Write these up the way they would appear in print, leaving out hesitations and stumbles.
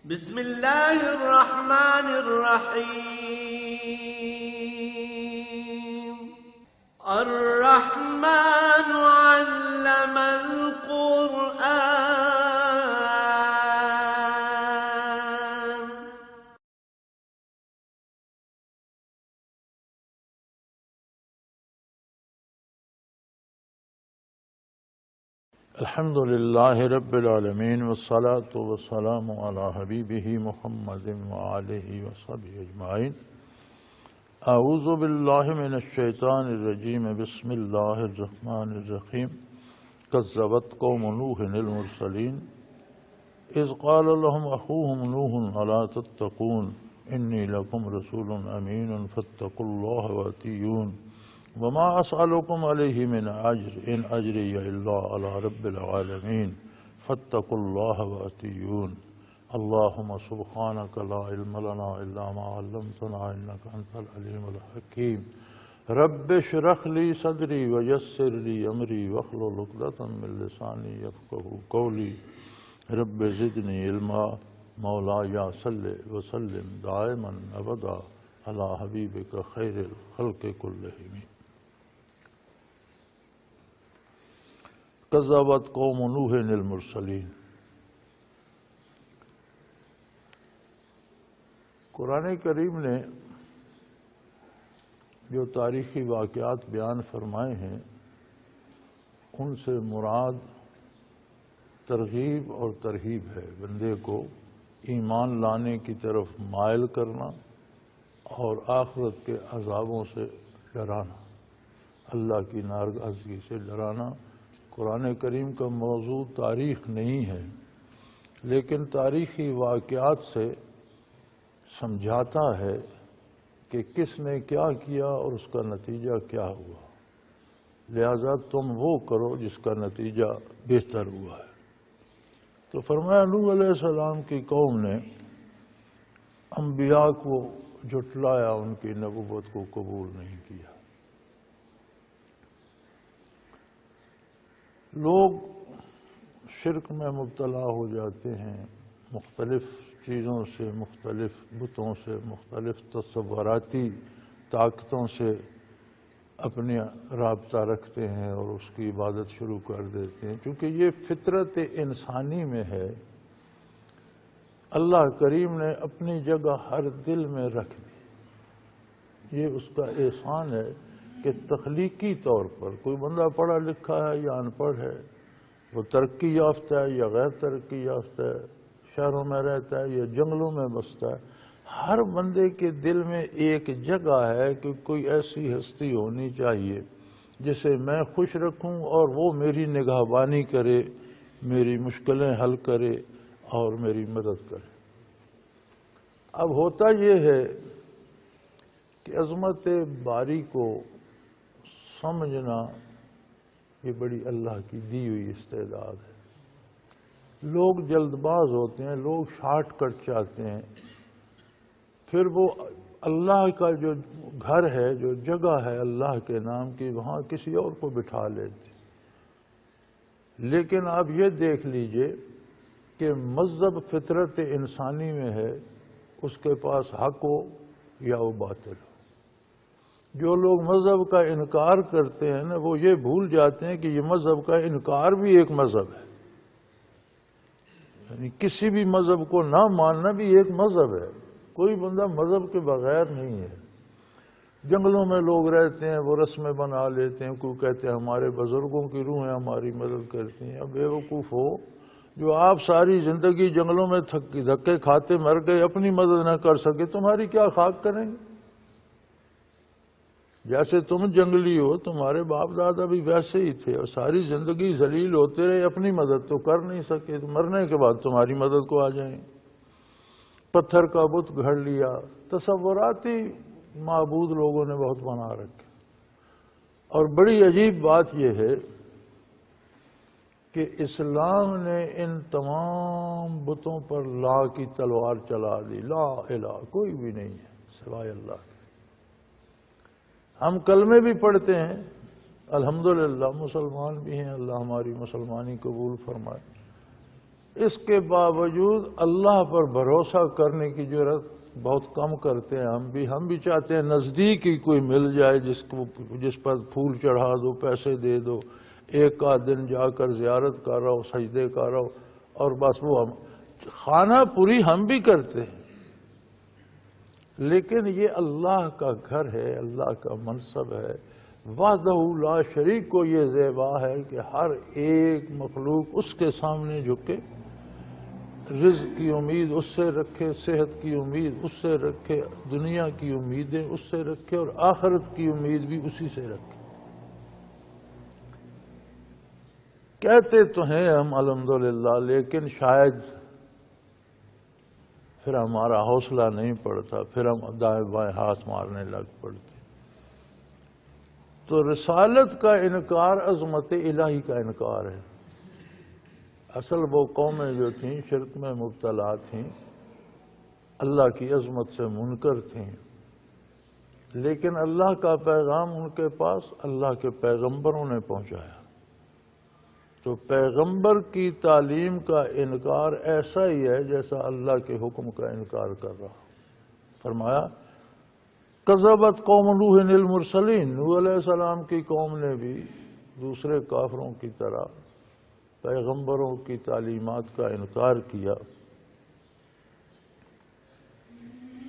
بسم اللہ الرحمن الرحیم الرحمن علم القرآن. الحمد للہ رب العالمین والصلاة والسلام علی حبیبہ محمد وآلہ وصحبہ اجمعین. اعوذ باللہ من الشیطان الرجیم. بسم اللہ الرحمن الرحیم. کذبت قوم نوح المرسلین اذ قال لهم اخوهم نوح الا تتقون انی لکم رسول امین فاتقوا اللہ واتیون وما اسألكم علیہ من اجر ان اجری الا علی رب العالمین فاتقوا اللہ واتیون. اللہم سبحانک لا علم لنا الا ما علمتنا انک انت العلیم الحکیم. رب اشرح لی صدری ویسر لی امری واحلل عقدۃ من لسانی یفقہوا قولی. رب زدنی علما. مولاي صل وسلم دائما ابدا علی حبیبک خیر الخلق کلہم. کذبت قوم نوح المرسلین. قرآن کریم نے جو تاریخی واقعات بیان فرمائے ہیں ان سے مراد ترغیب اور ترہیب ہے. بندے کو ایمان لانے کی طرف مائل کرنا اور آخرت کے عذابوں سے ڈرانا، اللہ کی ناراضگی سے ڈرانا. قرآن کریم کا موضوع تاریخ نہیں ہے لیکن تاریخی واقعات سے سمجھاتا ہے کہ کس نے کیا کیا اور اس کا نتیجہ کیا ہوا، لہذا تم وہ کرو جس کا نتیجہ بہتر ہوا ہے. تو فرمایا نوح علیہ السلام کی قوم نے انبیاء کو جھٹلایا، ان کی نبوت کو قبول نہیں کیا. لوگ شرک میں مبتلا ہو جاتے ہیں، مختلف چیزوں سے، مختلف بتوں سے، مختلف تصوراتی طاقتوں سے اپنے رابطہ رکھتے ہیں اور اس کی عبادت شروع کر دیتے ہیں. چونکہ یہ فطرت انسانی میں ہے، اللہ کریم نے اپنی جگہ ہر دل میں رکھ دی. یہ اس کا احسان ہے کہ تخلیقی طور پر کوئی بندہ پڑھا لکھا ہے یا ان پڑھ ہے، وہ ترقی یافتہ ہے یا غیر ترقی یافتہ ہے، شہروں میں رہتا ہے یا جنگلوں میں بستا ہے، ہر بندے کے دل میں ایک جگہ ہے کہ کوئی ایسی ہستی ہونی چاہیے جسے میں خوش رکھوں اور وہ میری نگہبانی کرے، میری مشکلیں حل کرے اور میری مدد کرے. اب ہوتا یہ ہے کہ عظمت باری کو سمجھنا یہ بڑی اللہ کی دی ہوئی استعداد ہے. لوگ جلد باز ہوتے ہیں، لوگ شارٹ کٹ چاہتے ہیں، پھر وہ اللہ کا جو گھر ہے، جو جگہ ہے اللہ کے نام کی، وہاں کسی اور کو بٹھا لیتے. لیکن آپ یہ دیکھ لیجئے کہ مذہب فطرت انسانی میں ہے، اس کے پاس حق ہو یا وہ باطل ہو. جو لوگ مذہب کا انکار کرتے ہیں نا، وہ یہ بھول جاتے ہیں کہ یہ مذہب کا انکار بھی ایک مذہب ہے. یعنی کسی بھی مذہب کو نہ ماننا بھی ایک مذہب ہے. کوئی بندہ مذہب کے بغیر نہیں ہے. جنگلوں میں لوگ رہتے ہیں، وہ رسمیں بنا لیتے ہیں، کوئی کہتے ہیں ہمارے بزرگوں کی روحیں ہماری مدد کرتی ہیں. اب بیوقوف ہو جو آپ ساری زندگی جنگلوں میں دھکے کھاتے مر گئے، اپنی مدد نہ کر سکے، تمہاری کیا خاک کریں گے؟ جیسے تم جنگلی ہو، تمہارے باپ دادا بھی ویسے ہی تھے اور ساری زندگی ذلیل ہوتے رہے، اپنی مدد تو کر نہیں سکے، تو مرنے کے بعد تمہاری مدد کو آ جائیں. پتھر کا بت گھڑ لیا، تصوراتی معبود لوگوں نے بہت بنا رکھے. اور بڑی عجیب بات یہ ہے کہ اسلام نے ان تمام بتوں پر لا کی تلوار چلا دی. لا الہ کوئی بھی نہیں ہے سوائے اللہ کے. ہم کلمے بھی پڑھتے ہیں، الحمدللہ مسلمان بھی ہیں، اللہ ہماری مسلمانی قبول فرمائے. اس کے باوجود اللہ پر بھروسہ کرنے کی ضرورت بہت کم کرتے ہیں. ہم بھی چاہتے ہیں نزدیک ہی کوئی مل جائے جس پر پھول چڑھا دو، پیسے دے دو، ایک آدھ دن جا کر زیارت کر رہا ہو، سجدے کر رہا ہو، اور بس وہ خانہ پوری ہم بھی کرتے ہیں. لیکن یہ اللہ کا گھر ہے، اللہ کا منصب ہے. وحدہ لا شریک کو یہ زیبا ہے کہ ہر ایک مخلوق اس کے سامنے جھکے، رزق کی امید اس سے رکھے، صحت کی امید اس سے رکھے، دنیا کی امیدیں اس سے رکھے، اور آخرت کی امید بھی اسی سے رکھے. کہتے تو ہیں ہم الحمدللہ، لیکن شاید پھر ہمارا حوصلہ نہیں پڑتا، پھر ہم دائیں بائیں ہاتھ مارنے لگ پڑتے. تو رسالت کا انکار عظمت الہی کا انکار ہے. اصل وہ قومیں جو تھیں شرک میں مبتلا تھیں، اللہ کی عظمت سے منکر تھیں، لیکن اللہ کا پیغام ان کے پاس اللہ کے پیغمبروں نے پہنچایا. تو پیغمبر کی تعلیم کا انکار ایسا ہی ہے جیسا اللہ کے حکم کا انکار کر رہا. فرمایا کذبت قوم نوح المرسلین، نوح علیہ السلام کی قوم نے بھی دوسرے کافروں کی طرح پیغمبروں کی تعلیمات کا انکار کیا.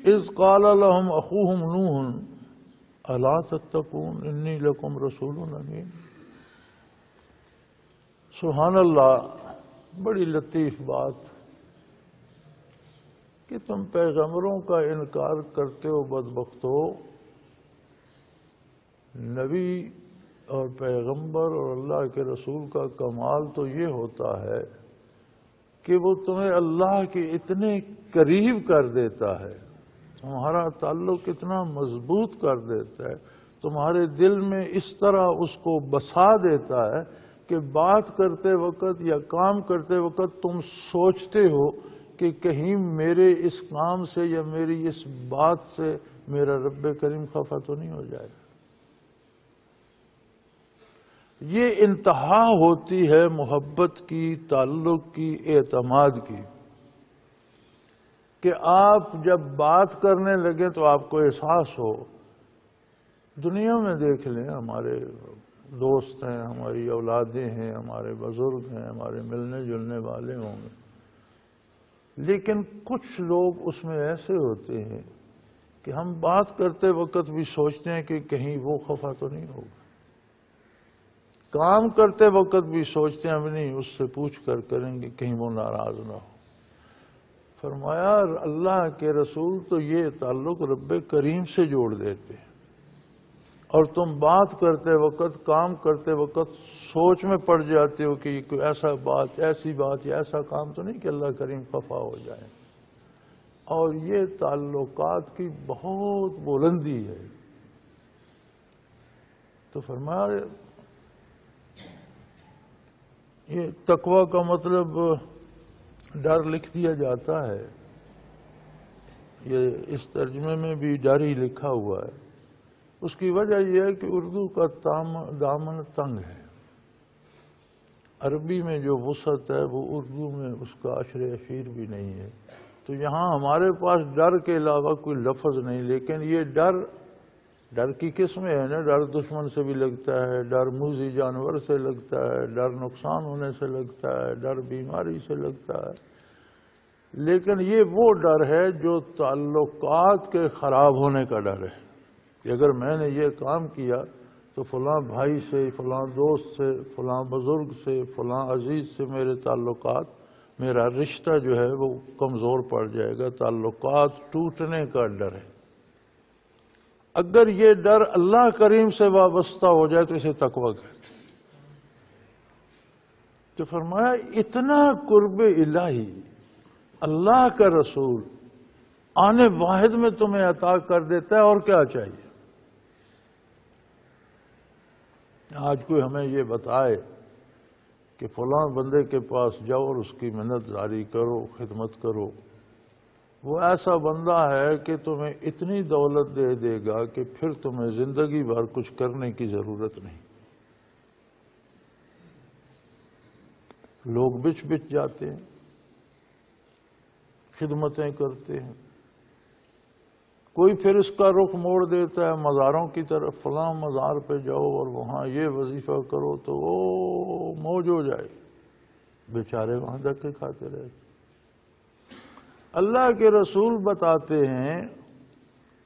اذ قال لهم اخوهم نوح الا تتقون انی لکم رسول امین. سبحان اللہ، بڑی لطیف بات کہ تم پیغمبروں کا انکار کرتے ہو بدبختو. نبی اور پیغمبر اور اللہ کے رسول کا کمال تو یہ ہوتا ہے کہ وہ تمہیں اللہ کے اتنے قریب کر دیتا ہے، تمہارا تعلق اتنا مضبوط کر دیتا ہے، تمہارے دل میں اس طرح اس کو بسا دیتا ہے کہ بات کرتے وقت یا کام کرتے وقت تم سوچتے ہو کہ کہیں میرے اس کام سے یا میری اس بات سے میرا رب کریم خفا تو نہیں ہو جائے. یہ انتہا ہوتی ہے محبت کی، تعلق کی، اعتماد کی، کہ آپ جب بات کرنے لگے تو آپ کو احساس ہو. دنیا میں دیکھ لیں، ہمارے دوست ہیں، ہماری اولادیں ہیں، ہمارے بزرگ ہیں، ہمارے ملنے جلنے والے ہوں گے، لیکن کچھ لوگ اس میں ایسے ہوتے ہیں کہ ہم بات کرتے وقت بھی سوچتے ہیں کہ کہیں وہ خفا تو نہیں ہوگا، کام کرتے وقت بھی سوچتے ہیں ہم نہیں اس سے پوچھ کر کریں گے کہیں وہ ناراض نہ ہو. فرمایا اللہ کے رسول تو یہ تعلق رب کریم سے جوڑ دیتے ہیں، اور تم بات کرتے وقت، کام کرتے وقت سوچ میں پڑ جاتے ہو کہ یہ کوئی ایسی بات یا ایسا کام تو نہیں کہ اللہ کریم خفا ہو جائے. اور یہ تعلقات کی بہت بلندی ہے. تو فرمایا یہ تقوی کا مطلب ڈر لکھ دیا جاتا ہے، یہ اس ترجمے میں بھی ڈر ہی لکھا ہوا ہے. اس کی وجہ یہ ہے کہ اردو کا دامن تنگ ہے. عربی میں جو وسعت ہے وہ اردو میں اس کا عشر اشیر بھی نہیں ہے. تو یہاں ہمارے پاس ڈر کے علاوہ کوئی لفظ نہیں، لیکن یہ ڈر کی قسمیں ہیں نا. ڈر دشمن سے بھی لگتا ہے، ڈر موذی جانور سے لگتا ہے، ڈر نقصان ہونے سے لگتا ہے، ڈر بیماری سے لگتا ہے. لیکن یہ وہ ڈر ہے جو تعلقات کے خراب ہونے کا ڈر ہے کہ اگر میں نے یہ کام کیا تو فلاں بھائی سے، فلاں دوست سے، فلاں بزرگ سے، فلاں عزیز سے میرے تعلقات، میرا رشتہ جو ہے وہ کمزور پڑ جائے گا. تعلقات ٹوٹنے کا ڈر ہے. اگر یہ ڈر اللہ کریم سے وابستہ ہو جائے تو اسے تقوی کہتے ہیں. تو فرمایا اتنا قرب الہی اللہ کا رسول آنے واحد میں تمہیں عطا کر دیتا ہے، اور کیا چاہیے. آج کوئی ہمیں یہ بتائے کہ فلاں بندے کے پاس جاؤ اور اس کی منت زاری کرو، خدمت کرو، وہ ایسا بندہ ہے کہ تمہیں اتنی دولت دے دے گا کہ پھر تمہیں زندگی بھر کچھ کرنے کی ضرورت نہیں. لوگ بچ جاتے ہیں. خدمتیں کرتے ہیں، کوئی پھر اس کا رخ موڑ دیتا ہے مزاروں کی طرف، فلاں مزار پہ جاؤ اور وہاں یہ وظیفہ کرو تو وہ موج ہو جائے، بیچارے وہاں دھکے کھاتے رہتے۔ اللہ کے رسول بتاتے ہیں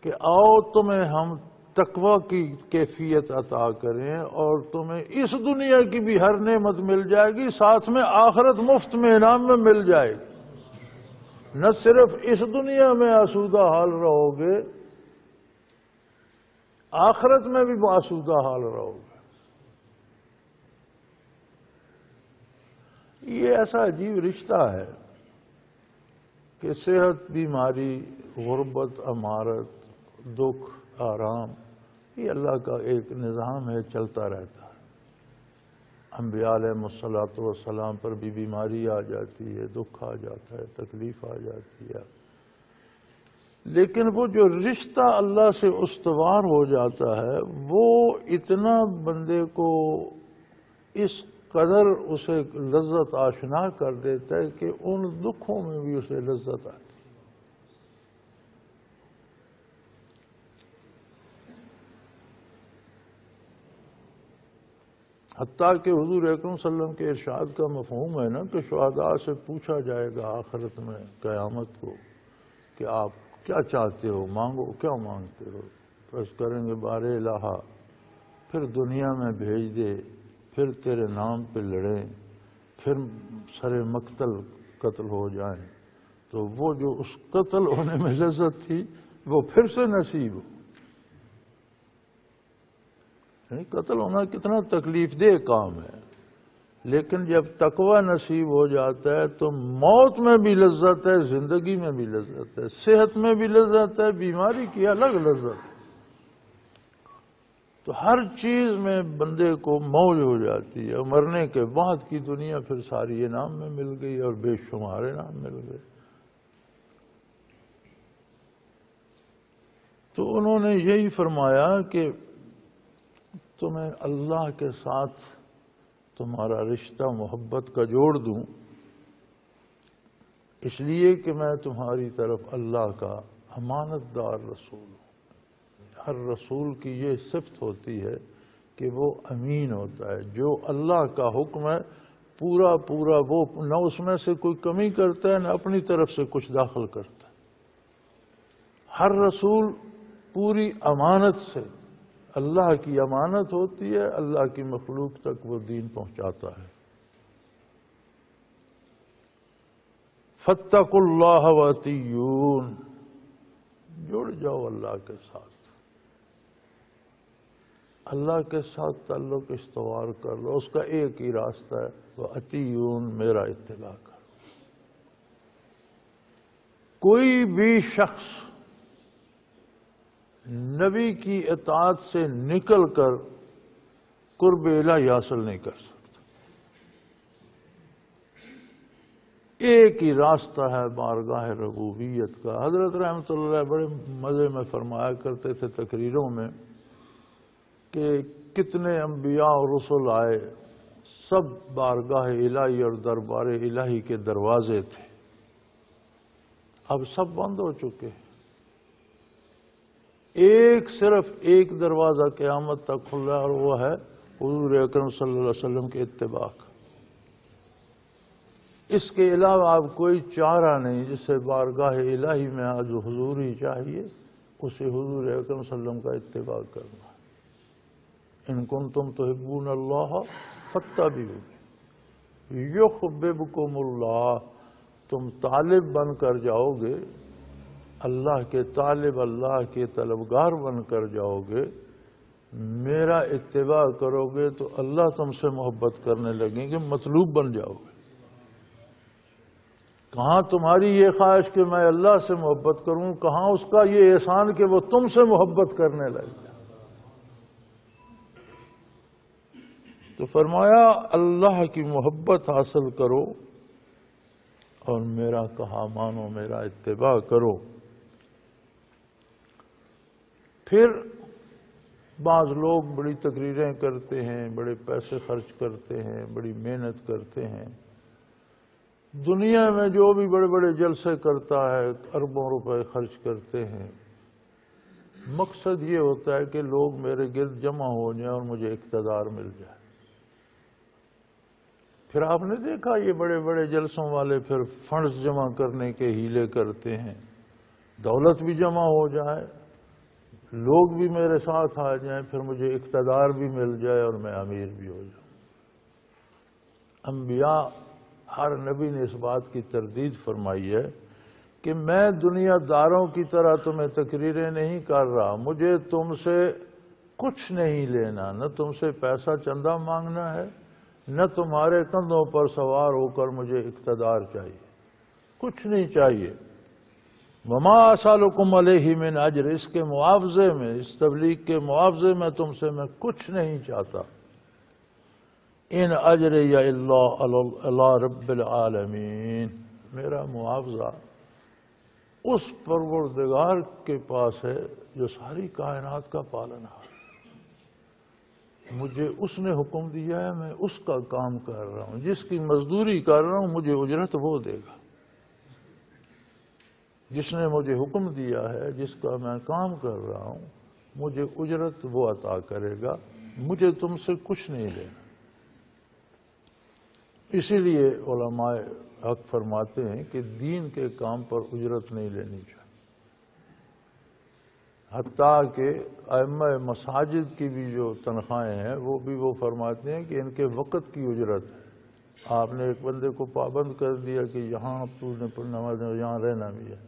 کہ آؤ تمہیں ہم تقوی کی کیفیت عطا کریں اور تمہیں اس دنیا کی بھی ہر نعمت مل جائے گی، ساتھ میں آخرت مفت میں انعام میں مل جائے گی۔ نہ صرف اس دنیا میں آسودہ حال رہو گے، آخرت میں بھی آسودہ حال رہو گے۔ یہ ایسا عجیب رشتہ ہے کہ صحت، بیماری، غربت، امارت، دکھ، آرام، یہ اللہ کا ایک نظام ہے، چلتا رہتا ہے۔ انبیاء علیہ الصلوۃ والسلام پر بھی بیماری آ جاتی ہے، دکھ آ جاتا ہے، تکلیف آ جاتی ہے، لیکن وہ جو رشتہ اللہ سے استوار ہو جاتا ہے وہ اتنا بندے کو اس قدر اسے لذت آشنا کر دیتا ہے کہ ان دکھوں میں بھی اسے لذت آتی ہے۔ حتیٰ کہ حضور اکرم صلی اللہ علیہ وسلم کے ارشاد کا مفہوم ہے نا کہ شہداء سے پوچھا جائے گا آخرت میں قیامت کو کہ آپ کیا چاہتے ہو، مانگو، کیا مانگتے ہو؟ تو اس کریں گے بار الہ، پھر دنیا میں بھیج دے، پھر تیرے نام پہ لڑیں، پھر سر مقتل قتل ہو جائیں، تو وہ جو اس قتل ہونے میں لذت تھی وہ پھر سے نصیب ہو۔ یعنی قتل ہونا کتنا تکلیف دہ کام ہے، لیکن جب تقوی نصیب ہو جاتا ہے تو موت میں بھی لذت ہے، زندگی میں بھی لذت ہے، صحت میں بھی لذت ہے، بیماری کی الگ لذت ہے۔ تو ہر چیز میں بندے کو موج ہو جاتی ہے۔ مرنے کے بعد کی دنیا پھر ساری انعام میں مل گئی اور بے شمار انعام مل گئے۔ تو انہوں نے یہی فرمایا کہ تمہیں اللہ کے ساتھ تمہارا رشتہ محبت کا جوڑ دوں، اس لیے کہ میں تمہاری طرف اللہ کا امانت دار رسول ہوں۔ ہر رسول کی یہ صفت ہوتی ہے کہ وہ امین ہوتا ہے، جو اللہ کا حکم ہے پورا پورا وہ نہ اس میں سے کوئی کمی کرتا ہے نہ اپنی طرف سے کچھ داخل کرتا ہے۔ ہر رسول پوری امانت سے، اللہ کی امانت ہوتی ہے، اللہ کی مخلوق تک وہ دین پہنچاتا ہے۔ فاتقوا اللہ واتیون، جڑ جاؤ اللہ کے ساتھ، اللہ کے ساتھ تعلق استوار کر لو۔ اس کا ایک ہی راستہ ہے، وہ اتیون، میرا اتباع کرو۔ کوئی بھی شخص نبی کی اطاعت سے نکل کر قرب الہی حاصل نہیں کر سکتا۔ ایک ہی راستہ ہے بارگاہ ربوبیت کا۔ حضرت رحمۃ اللہ بڑے مزے میں فرمایا کرتے تھے تقریروں میں کہ کتنے انبیاء اور رسل آئے، سب بارگاہ الہی اور دربار الہی کے دروازے تھے، اب سب بند ہو چکے۔ صرف ایک دروازہ قیامت تک کھلا اور وہ ہے حضور اکرم صلی اللہ علیہ وسلم کے اتباع کا۔ اس کے علاوہ اب کوئی چارہ نہیں، جسے بارگاہ الہی میں آج حضور ہی چاہیے، اسے حضور اکرم صلی اللہ علیہ وسلم کا اتباع کرنا۔ ان کنتم تحبون اللہ فاتبعونی یحببکم اللہ، تم طالب بن کر جاؤ گے، اللہ کے طالب، اللہ کے طلبگار بن کر جاؤ گے، میرا اتباع کرو گے تو اللہ تم سے محبت کرنے لگیں گے، مطلوب بن جاؤ گے۔ کہاں تمہاری یہ خواہش کہ میں اللہ سے محبت کروں، کہاں اس کا یہ احسان کہ وہ تم سے محبت کرنے لگے۔ تو فرمایا اللہ کی محبت حاصل کرو اور میرا کہا مانو، میرا اتباع کرو۔ پھر بعض لوگ بڑی تقریریں کرتے ہیں، بڑے پیسے خرچ کرتے ہیں، بڑی محنت کرتے ہیں، دنیا میں جو بھی بڑے بڑے جلسے کرتا ہے، اربوں روپے خرچ کرتے ہیں، مقصد یہ ہوتا ہے کہ لوگ میرے گرد جمع ہو جائیں اور مجھے اقتدار مل جائے۔ پھر آپ نے دیکھا یہ بڑے بڑے جلسوں والے پھر فنڈز جمع کرنے کے ہیلے کرتے ہیں، دولت بھی جمع ہو جائے، لوگ بھی میرے ساتھ آ جائیں، پھر مجھے اقتدار بھی مل جائے اور میں امیر بھی ہو جاؤں۔ انبیاء، ہر نبی نے اس بات کی تردید فرمائی ہے کہ میں دنیا داروں کی طرح تمہیں تقریریں نہیں کر رہا، مجھے تم سے کچھ نہیں لینا، نہ تم سے پیسہ چندہ مانگنا ہے، نہ تمہارے کندھوں پر سوار ہو کر مجھے اقتدار چاہیے، کچھ نہیں چاہیے۔ وما اسالکم علیہ من اجر، اس کے معاوضے میں، اس تبلیغ کے معاوضے میں تم سے میں کچھ نہیں چاہتا۔ ان اجری الا علی رب العالمین، میرا معاوضہ اس پروردگار کے پاس ہے جو ساری کائنات کا پالنہار۔ مجھے اس نے حکم دیا ہے، میں اس کا کام کر رہا ہوں، جس کی مزدوری کر رہا ہوں مجھے اجرت وہ دے گا۔ جس نے مجھے حکم دیا ہے، جس کا میں کام کر رہا ہوں، مجھے اجرت وہ عطا کرے گا، مجھے تم سے کچھ نہیں لینا۔ اسی لیے علماء حق فرماتے ہیں کہ دین کے کام پر اجرت نہیں لینی چاہیے، حتیٰ کہ ائمہ مساجد کی بھی جو تنخواہیں ہیں وہ بھی وہ فرماتے ہیں کہ ان کے وقت کی اجرت ہے۔ آپ نے ایک بندے کو پابند کر دیا کہ یہاں تو نے نماز یہاں رہنا بھی ہے،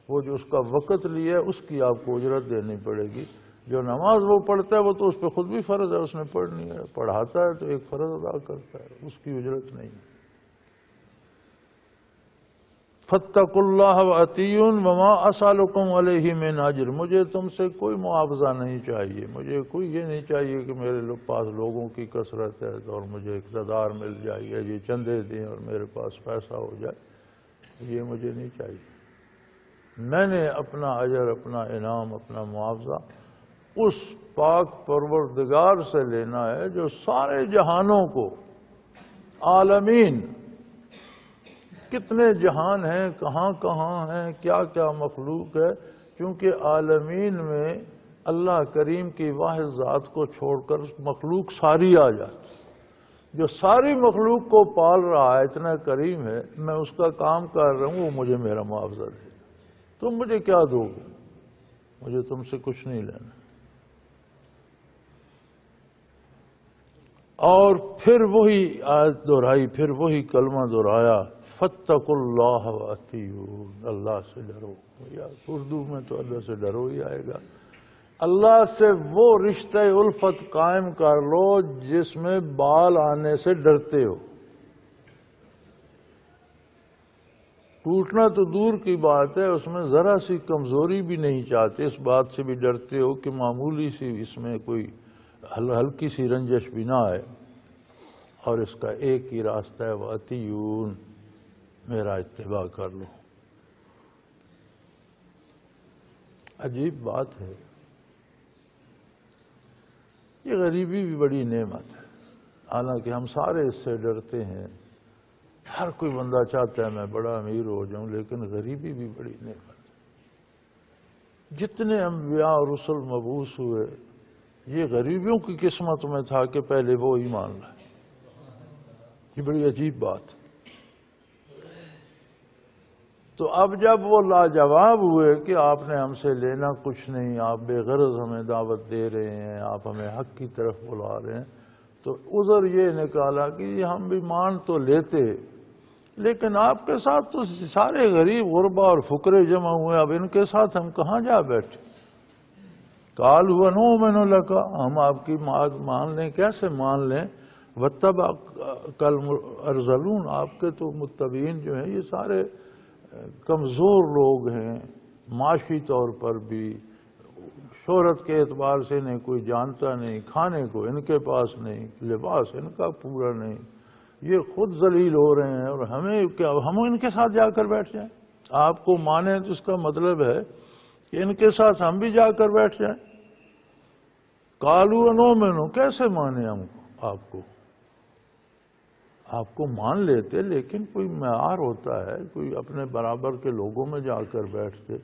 وہ جو اس کا وقت لیا ہے اس کی آپ کو اجرت دینی پڑے گی۔ جو نماز وہ پڑھتا ہے وہ تو اس پہ خود بھی فرض ہے، اس نے پڑھنی ہے، پڑھاتا ہے تو ایک فرض ادا کرتا ہے، اس کی اجرت نہیں۔ فاتقوا اللہ واتیون وما اسالکم علیہ من اجر، مجھے تم سے کوئی معاوضہ نہیں چاہیے، مجھے کوئی یہ نہیں چاہیے کہ میرے پاس لوگوں کی کثرت ہے اور مجھے اقتدار مل جائے یا یہ چندے دیں اور میرے پاس پیسہ ہو جائے، یہ مجھے نہیں چاہیے۔ میں نے اپنا اجر، اپنا انعام، اپنا معاوضہ اس پاک پروردگار سے لینا ہے جو سارے جہانوں کو، عالمین، کتنے جہان ہیں، کہاں کہاں ہیں، کیا کیا مخلوق ہے، کیونکہ عالمین میں اللہ کریم کی واحد ذات کو چھوڑ کر مخلوق ساری آ جاتی، جو ساری مخلوق کو پال رہا ہے، اتنا کریم ہے، میں اس کا کام کر رہا ہوں، وہ مجھے میرا معاوضہ دے۔ تم مجھے کیا دو گے؟ مجھے تم سے کچھ نہیں لینا۔ اور پھر وہی آیت دہرائی، پھر وہی کلمہ دہرایا، فاتقوا اللہ واتیون، اللہ سے ڈرو۔ یا اردو میں تو اللہ سے ڈرو ہی آئے گا۔ اللہ سے وہ رشتہ الفت قائم کر لو جس میں بال آنے سے ڈرتے ہو۔ ٹوٹنا تو دور کی بات ہے، اس میں ذرا سی کمزوری بھی نہیں چاہتے، اس بات سے بھی ڈرتے ہو کہ معمولی سی اس میں کوئی ہلکی سی رنجش بھی نہ آئے، اور اس کا ایک ہی راستہ ہے، وَأَطِیعُونَ، میرا اتباع کر لو۔ عجیب بات ہے، یہ غریبی بھی بڑی نعمت ہے، حالانکہ ہم سارے اس سے ڈرتے ہیں، ہر کوئی بندہ چاہتا ہے میں بڑا امیر ہو جاؤں، لیکن غریبی بھی بڑی نعمت ہے۔ جتنے انبیاء اور رسل مبعوث ہوئے، یہ غریبیوں کی قسمت میں تھا کہ پہلے وہ ایمان لائے۔ یہ بڑی عجیب بات ہے۔ تو اب جب وہ لاجواب ہوئے کہ آپ نے ہم سے لینا کچھ نہیں، آپ بے غرض ہمیں دعوت دے رہے ہیں، آپ ہمیں حق کی طرف بلا رہے ہیں، تو عذر یہ نکالا کہ ہم بھی مان تو لیتے، لیکن آپ کے ساتھ تو سارے غریب غربا اور فقرے جمع ہوئے، اب ان کے ساتھ ہم کہاں جا بیٹھے؟ قالوا نؤمن لک، ہم آپ کی بات مان لیں، کیسے مان لیں؟ واتبعک الارذلون، آپ کے تو متبعین جو ہیں یہ سارے کمزور لوگ ہیں، معاشی طور پر بھی، شہرت کے اعتبار سے انہیں کوئی جانتا نہیں، کھانے کو ان کے پاس نہیں، لباس ان کا پورا نہیں، یہ خود ذلیل ہو رہے ہیں، اور ہمیں کیا، ہم ان کے ساتھ جا کر بیٹھ جائیں؟ آپ کو مانیں تو اس کا مطلب ہے کہ ان کے ساتھ ہم بھی جا کر بیٹھ جائیں۔ قالوا نؤمن، کیسے مانیں ہم آپ کو؟ آپ کو مان لیتے، لیکن کوئی معیار ہوتا ہے، کوئی اپنے برابر کے لوگوں میں جا کر بیٹھتے۔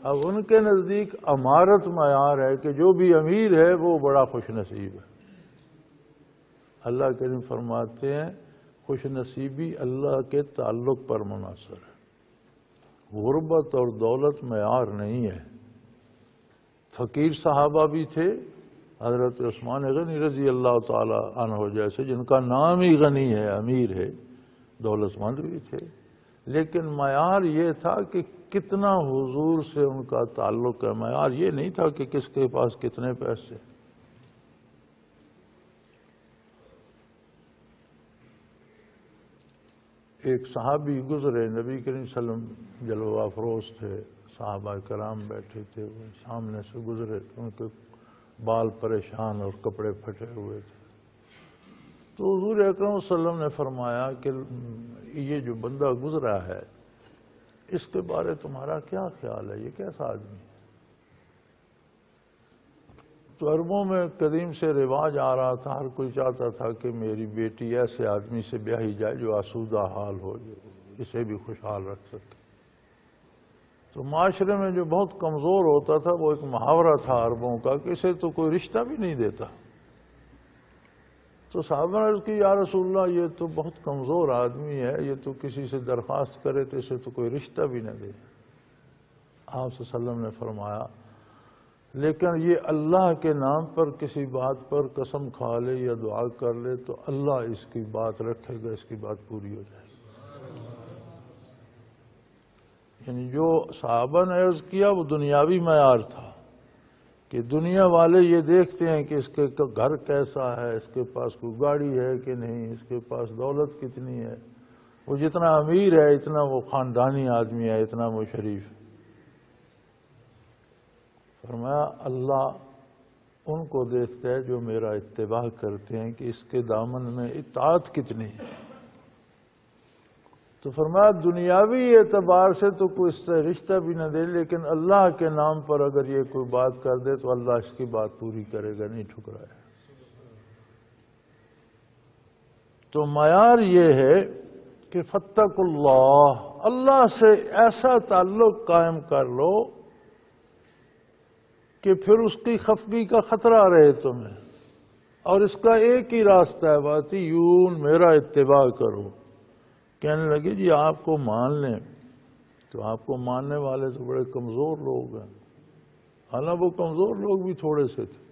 اب ان کے نزدیک امارت معیار ہے کہ جو بھی امیر ہے وہ بڑا خوش نصیب ہے۔ اللہ کریم فرماتے ہیں خوش نصیبی اللہ کے تعلق پر منحصر ہے، غربت اور دولت معیار نہیں ہے۔ فقیر صحابہ بھی تھے، حضرت عثمان غنی رضی اللہ تعالی عنہ جیسے، جن کا نام ہی غنی ہے، امیر ہے، دولت مند بھی تھے، لیکن معیار یہ تھا کہ کتنا حضور سے ان کا تعلق ہے، معیار یہ نہیں تھا کہ کس کے پاس کتنے پیسے۔ ایک صحابی گزرے، نبی کریم صلی اللہ علیہ وسلم جلوہ افروز تھے، صحابہ کرام بیٹھے تھے، وہ سامنے سے گزرے، ان کے بال پریشان اور کپڑے پھٹے ہوئے تھے۔ تو حضور اکرم صلی اللہ علیہ وسلم نے فرمایا کہ یہ جو بندہ گزرا ہے اس کے بارے تمہارا کیا خیال ہے، یہ کیسا آدمی ہے؟ تو عربوں میں قدیم سے رواج آ رہا تھا، ہر کوئی چاہتا تھا کہ میری بیٹی ایسے آدمی سے بیاہی جائے جو آسودہ حال ہو، جو اسے بھی خوشحال رکھ سکے۔ تو معاشرے میں جو بہت کمزور ہوتا تھا وہ ایک محاورہ تھا عربوں کا کہ اسے تو کوئی رشتہ بھی نہیں دیتا۔ تو صحابہ نے عرض کی یا رسول اللہ یہ تو بہت کمزور آدمی ہے، یہ تو کسی سے درخواست کرے تو اسے تو کوئی رشتہ بھی نہ دے۔ آپ صلی اللہ علیہ وسلم نے فرمایا لیکن یہ اللہ کے نام پر کسی بات پر قسم کھا لے یا دعا کر لے تو اللہ اس کی بات رکھے گا، اس کی بات پوری ہو جائے گی۔ یعنی جو صحابہ نے عرض کیا وہ دنیاوی معیار تھا کہ دنیا والے یہ دیکھتے ہیں کہ اس کے گھر کیسا ہے، اس کے پاس کوئی گاڑی ہے کہ نہیں، اس کے پاس دولت کتنی ہے، وہ جتنا امیر ہے اتنا وہ خاندانی آدمی ہے، اتنا وہ شریف ہے۔ فرمایا اللہ ان کو دیکھتا ہے جو میرا اتباع کرتے ہیں کہ اس کے دامن میں اطاعت کتنی ہے۔ تو فرمایا دنیاوی اعتبار سے تو کوئی اس سے رشتہ بھی نہ دے، لیکن اللہ کے نام پر اگر یہ کوئی بات کر دے تو اللہ اس کی بات پوری کرے گا، نہیں ٹھکرائے۔ تو معیار یہ ہے کہ فاتقوا اللہ، اللہ سے ایسا تعلق قائم کر لو کہ پھر اس کی خفگی کا خطرہ رہے تمہیں، اور اس کا ایک ہی راستہ ہے وَأَطِیعُونِ، میرا اتباع کرو۔ کہنے لگے جی آپ کو مان لیں، تو آپ کو ماننے والے تو بڑے کمزور لوگ ہیں، حالانکہ وہ کمزور لوگ بھی تھوڑے سے تھے۔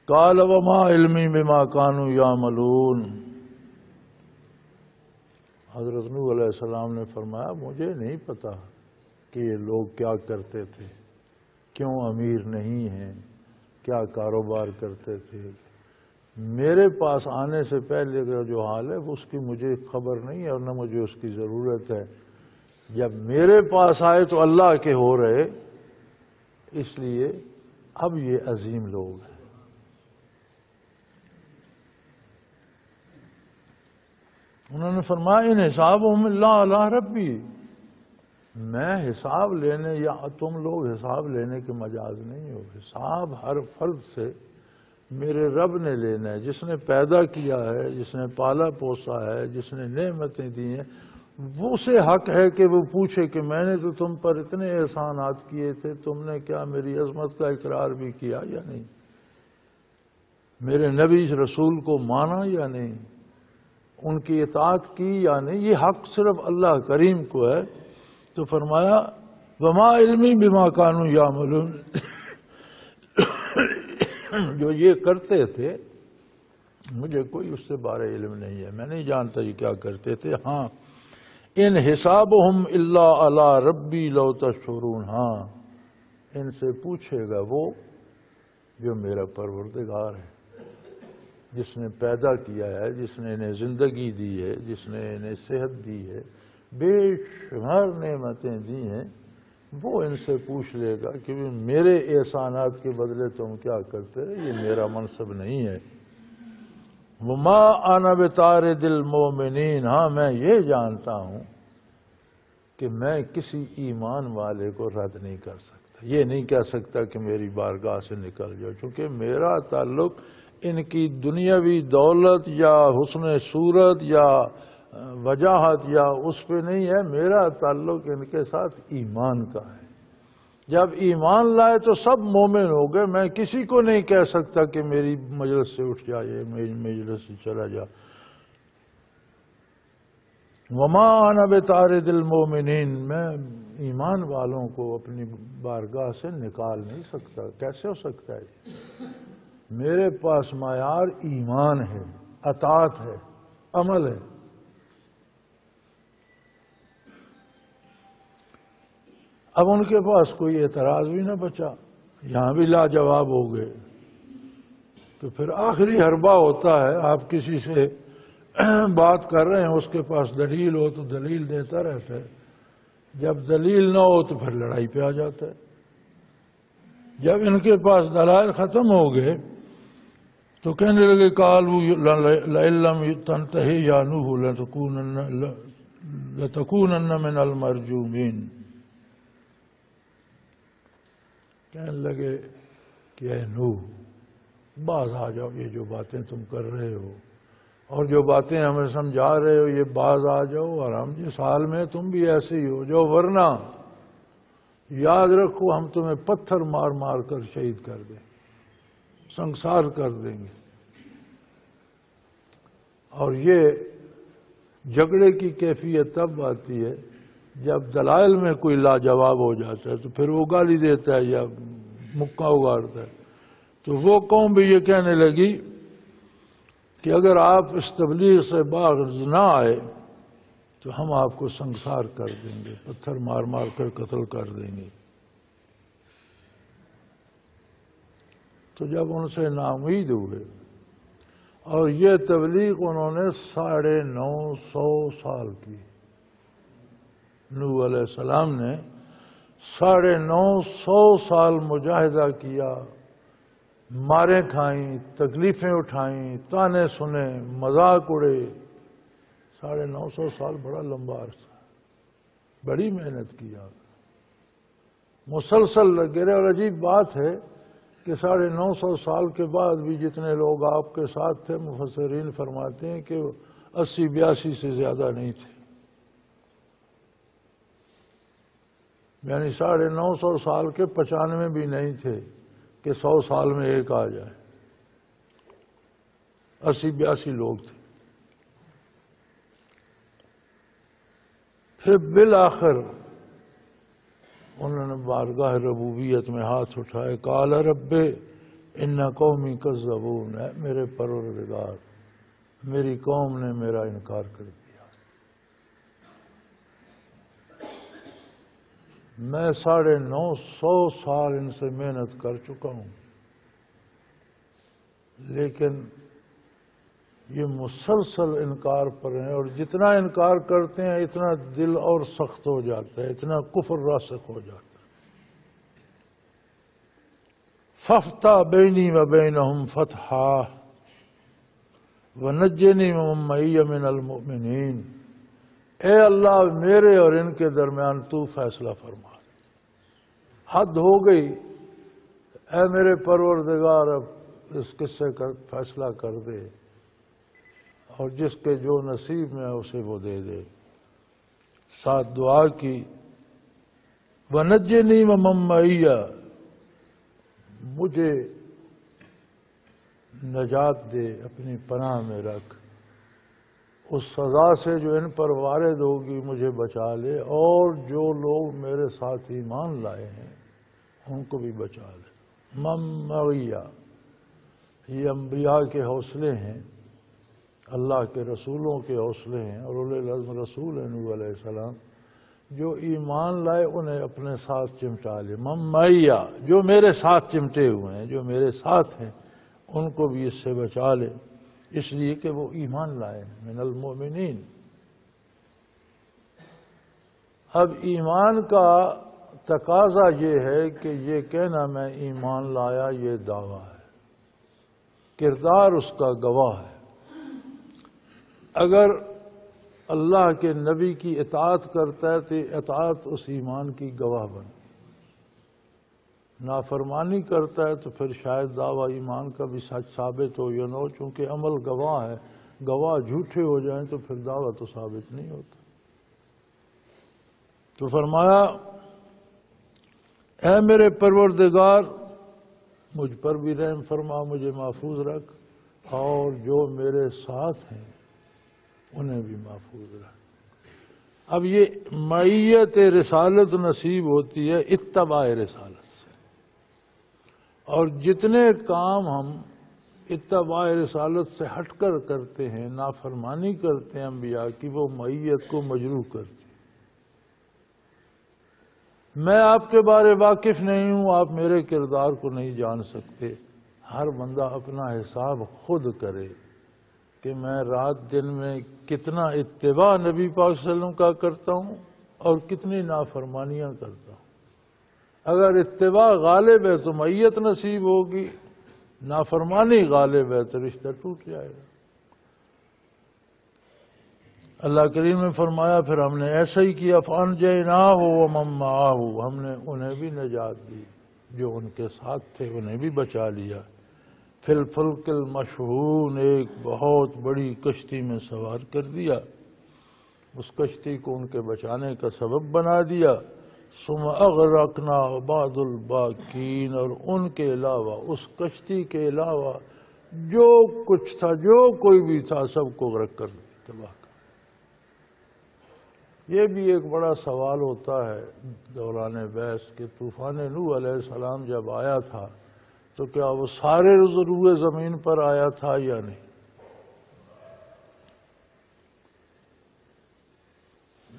قال وما علمی بما كانوا يعملون، حضرت نوح علیہ السلام نے فرمایا مجھے نہیں پتا کہ یہ لوگ کیا کرتے تھے، کیوں امیر نہیں ہیں، کیا کاروبار کرتے تھے، میرے پاس آنے سے پہلے کا جو حال ہے اس کی مجھے خبر نہیں ہے اور نہ مجھے اس کی ضرورت ہے۔ جب میرے پاس آئے تو اللہ کے ہو رہے، اس لیے اب یہ عظیم لوگ ہیں۔ انہوں نے فرمایا ان حسابهم اللہ علی ربی، میں حساب لینے یا تم لوگ حساب لینے کے مجاز نہیں ہو، حساب ہر فرد سے میرے رب نے لینا ہے، جس نے پیدا کیا ہے، جس نے پالا پوسا ہے، جس نے نعمتیں دی ہیں، وہ سے حق ہے کہ وہ پوچھے کہ میں نے تو تم پر اتنے احسانات کیے تھے، تم نے کیا میری عظمت کا اقرار بھی کیا یا نہیں، میرے نبی رسول کو مانا یا نہیں، ان کی اطاعت کی یا نہیں، یہ حق صرف اللہ کریم کو ہے۔ تو فرمایا وما علمی بما كانوا يعملون، جو یہ کرتے تھے مجھے کوئی اس سے بارے علم نہیں ہے، میں نہیں جانتا یہ کیا کرتے تھے۔ ہاں ان حسابهم الا علی ربی لو تشعرون، ہاں ان سے پوچھے گا وہ جو میرا پروردگار ہے، جس نے پیدا کیا ہے، جس نے انہیں زندگی دی ہے، جس نے انہیں صحت دی ہے، بے شمار نعمتیں دی ہیں، وہ ان سے پوچھ لے گا کہ میرے احسانات کے بدلے تم کیا کرتے رہے، یہ میرا منصب نہیں ہے۔ وما انا بطارد المؤمنین، ہاں میں یہ جانتا ہوں کہ میں کسی ایمان والے کو رد نہیں کر سکتا، یہ نہیں کہہ سکتا کہ میری بارگاہ سے نکل جاؤ، چونکہ میرا تعلق ان کی دنیاوی دولت یا حسن صورت یا وجاہت یا اس پہ نہیں ہے، میرا تعلق ان کے ساتھ ایمان کا ہے۔ جب ایمان لائے تو سب مومن ہو گئے۔ میں کسی کو نہیں کہہ سکتا کہ میری مجلس سے اٹھ جائے، میری مجلس سے چلا جا۔ وما انا بطارد المؤمنین، میں ایمان والوں کو اپنی بارگاہ سے نکال نہیں سکتا۔ کیسے ہو سکتا ہے؟ میرے پاس معیار ایمان ہے، اطاعت ہے، عمل ہے۔ اب ان کے پاس کوئی اعتراض بھی نہ بچا، یہاں بھی لاجواب ہو گئے۔ تو پھر آخری حربہ ہوتا ہے، آپ کسی سے بات کر رہے ہیں، اس کے پاس دلیل ہو تو دلیل دیتا رہتا ہے، جب دلیل نہ ہو تو پھر لڑائی پہ آ جاتا ہے۔ جب ان کے پاس دلائل ختم ہو گئے تو کہنے لگے قالوا لئن لم تنتهِ یا نوح لتکونن من المرجومین، کہنے لگے کہ اے نوح باز آ جاؤ، یہ جو باتیں تم کر رہے ہو اور جو باتیں ہمیں سمجھا رہے ہو یہ باز آ جاؤ، اور ہم جس حال میں تم بھی ایسے ہی ہو جو، ورنہ یاد رکھو ہم تمہیں پتھر مار مار کر شہید کر دیں، سنسار کر دیں گے۔ اور یہ جھگڑے کی کیفیت تب آتی ہے جب دلائل میں کوئی لاجواب ہو جاتا ہے، تو پھر وہ گالی دیتا ہے یا مکہ اگاڑتا ہے۔ تو وہ قوم بھی یہ کہنے لگی کہ اگر آپ اس تبلیغ سے باز نہ آئے تو ہم آپ کو سنسار کر دیں گے، پتھر مار مار کر قتل کر دیں گے۔ تو جب ان سے ناامید ہوئے، اور یہ تبلیغ انہوں نے 950 سال کی، نوح علیہ السلام نے 950 سال مجاہدہ کیا، ماریں کھائیں، تکلیفیں اٹھائیں، تانے سنے، مذاق اڑے۔ 950 سال بڑا لمبا عرصہ ہے، بڑی محنت کی آپ، مسلسل لگے رہے۔ اور عجیب بات ہے کہ 950 سال کے بعد بھی جتنے لوگ آپ کے ساتھ تھے، مفسرین فرماتے ہیں کہ 80-82 سے زیادہ نہیں تھے، یعنی 950 سال کے 95 بھی نہیں تھے کہ 100 سال میں ایک آ جائے، 80-82 لوگ تھے۔ پھر بالآخر انہوں نے بارگاہ ربوبیت میں ہاتھ اٹھائے، قال رب ان قومی کذبون، ہے میرے پروردگار میری قوم نے میرا انکار کر دیا، میں 950 سال ان سے محنت کر چکا ہوں، لیکن یہ مسلسل انکار پر ہیں، اور جتنا انکار کرتے ہیں اتنا دل اور سخت ہو جاتا ہے، اتنا کفر راسخ ہو جاتا ہے۔ فافتح بینی و بینہم فتحا ونجنی ومن معی من المؤمنین، اے اللہ میرے اور ان کے درمیان تو فیصلہ فرما۔ حد ہو گئی، اے میرے پروردگار اب اس قصے کا فیصلہ کر دے، اور جس کے جو نصیب میں ہے اسے وہ دے دے۔ ساتھ دعا کی، وَنَجِّنِي وَمَن مَّعِيَّ، مجھے نجات دے، اپنی پناہ میں رکھ، اس سزا سے جو ان پر وارد ہوگی مجھے بچا لے، اور جو لوگ میرے ساتھ ایمان لائے ہیں ان کو بھی بچا لے۔ مَن مَّعِيَّ، یہ انبیاء کے حوصلے ہیں، اللہ کے رسولوں کے حوصلے ہیں، اور اولو العزم رسول ہیں نوح علیہ السلام، جو ایمان لائے انہیں اپنے ساتھ چمٹا لے۔ من معیہ، جو میرے ساتھ چمٹے ہوئے ہیں، جو میرے ساتھ ہیں، ان کو بھی اس سے بچا لے، اس لیے کہ وہ ایمان لائے من المؤمنین۔ اب ایمان کا تقاضا یہ ہے کہ یہ کہنا میں ایمان لایا یہ دعویٰ ہے، کردار اس کا گواہ ہے۔ اگر اللہ کے نبی کی اطاعت کرتا ہے تو اطاعت اس ایمان کی گواہ بن، نافرمانی کرتا ہے تو پھر شاید دعویٰ ایمان کا بھی سچ ثابت ہو یا نہ ہو، چونکہ عمل گواہ ہے، گواہ جھوٹے ہو جائیں تو پھر دعویٰ تو ثابت نہیں ہوتا۔ تو فرمایا اے میرے پروردگار مجھ پر بھی رحم فرما، مجھے محفوظ رکھ، اور جو میرے ساتھ ہیں انہیں بھی محفوظ رکھ۔ اب یہ معیت رسالت نصیب ہوتی ہے اتباع رسالت سے، اور جتنے کام ہم اتباع رسالت سے ہٹ کر کرتے ہیں، نافرمانی کرتے ہیں انبیاء کی، وہ معیت کو مجروح کرتی ہے۔ میں آپ کے بارے واقف نہیں ہوں، آپ میرے کردار کو نہیں جان سکتے۔ ہر بندہ اپنا حساب خود کرے کہ میں رات دن میں کتنا اتباع نبی پاک صلی اللہ علیہ وسلم کا کرتا ہوں اور کتنی نافرمانیاں کرتا ہوں۔ اگر اتباع غالب ہے تو معیت نصیب ہوگی، نافرمانی غالب ہے تو رشتہ ٹوٹ جائے گا۔ اللہ کریم نے فرمایا پھر ہم نے ایسا ہی کیا، فَأَنْجَيْنَاهُ وَمَن مَّعَهُ، ہم نے انہیں بھی نجات دی، جو ان کے ساتھ تھے انہیں بھی بچا لیا۔ فِي الْفُلْكِ الْمَشْحُونِ، ایک بہت بڑی کشتی میں سوار کر دیا، اس کشتی کو ان کے بچانے کا سبب بنا دیا۔ ثُمَّ أَغْرَقْنَا بَعْدُ الْبَاقِينَ، اور ان کے علاوہ، اس کشتی کے علاوہ جو کچھ تھا، جو کوئی بھی تھا، سب کو غرق کر تباہ کر۔ یہ بھی ایک بڑا سوال ہوتا ہے دوران بحث کہ طوفان نوح علیہ السلام جب آیا تھا تو کیا وہ سارے روئے زمین پر آیا تھا یا نہیں؟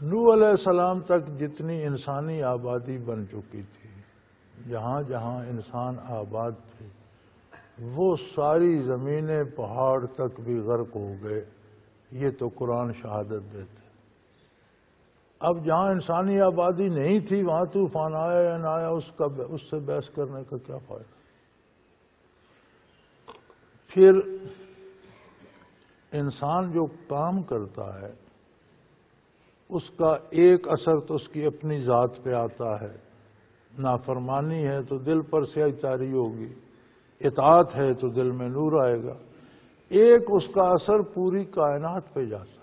نوح علیہ السلام تک جتنی انسانی آبادی بن چکی تھی، جہاں جہاں انسان آباد تھے، وہ ساری زمینیں پہاڑ تک بھی غرق ہو گئے، یہ تو قرآن شہادت دیتے۔ اب جہاں انسانی آبادی نہیں تھی وہاں طوفان آیا یا نہ آیا، اس سے بحث کرنے کا کیا فائدہ؟ پھر انسان جو کام کرتا ہے اس کا ایک اثر تو اس کی اپنی ذات پہ آتا ہے، نافرمانی ہے تو دل پر سیاہی طاری ہوگی، اطاعت ہے تو دل میں نور آئے گا۔ ایک اس کا اثر پوری کائنات پہ جاتا ہے۔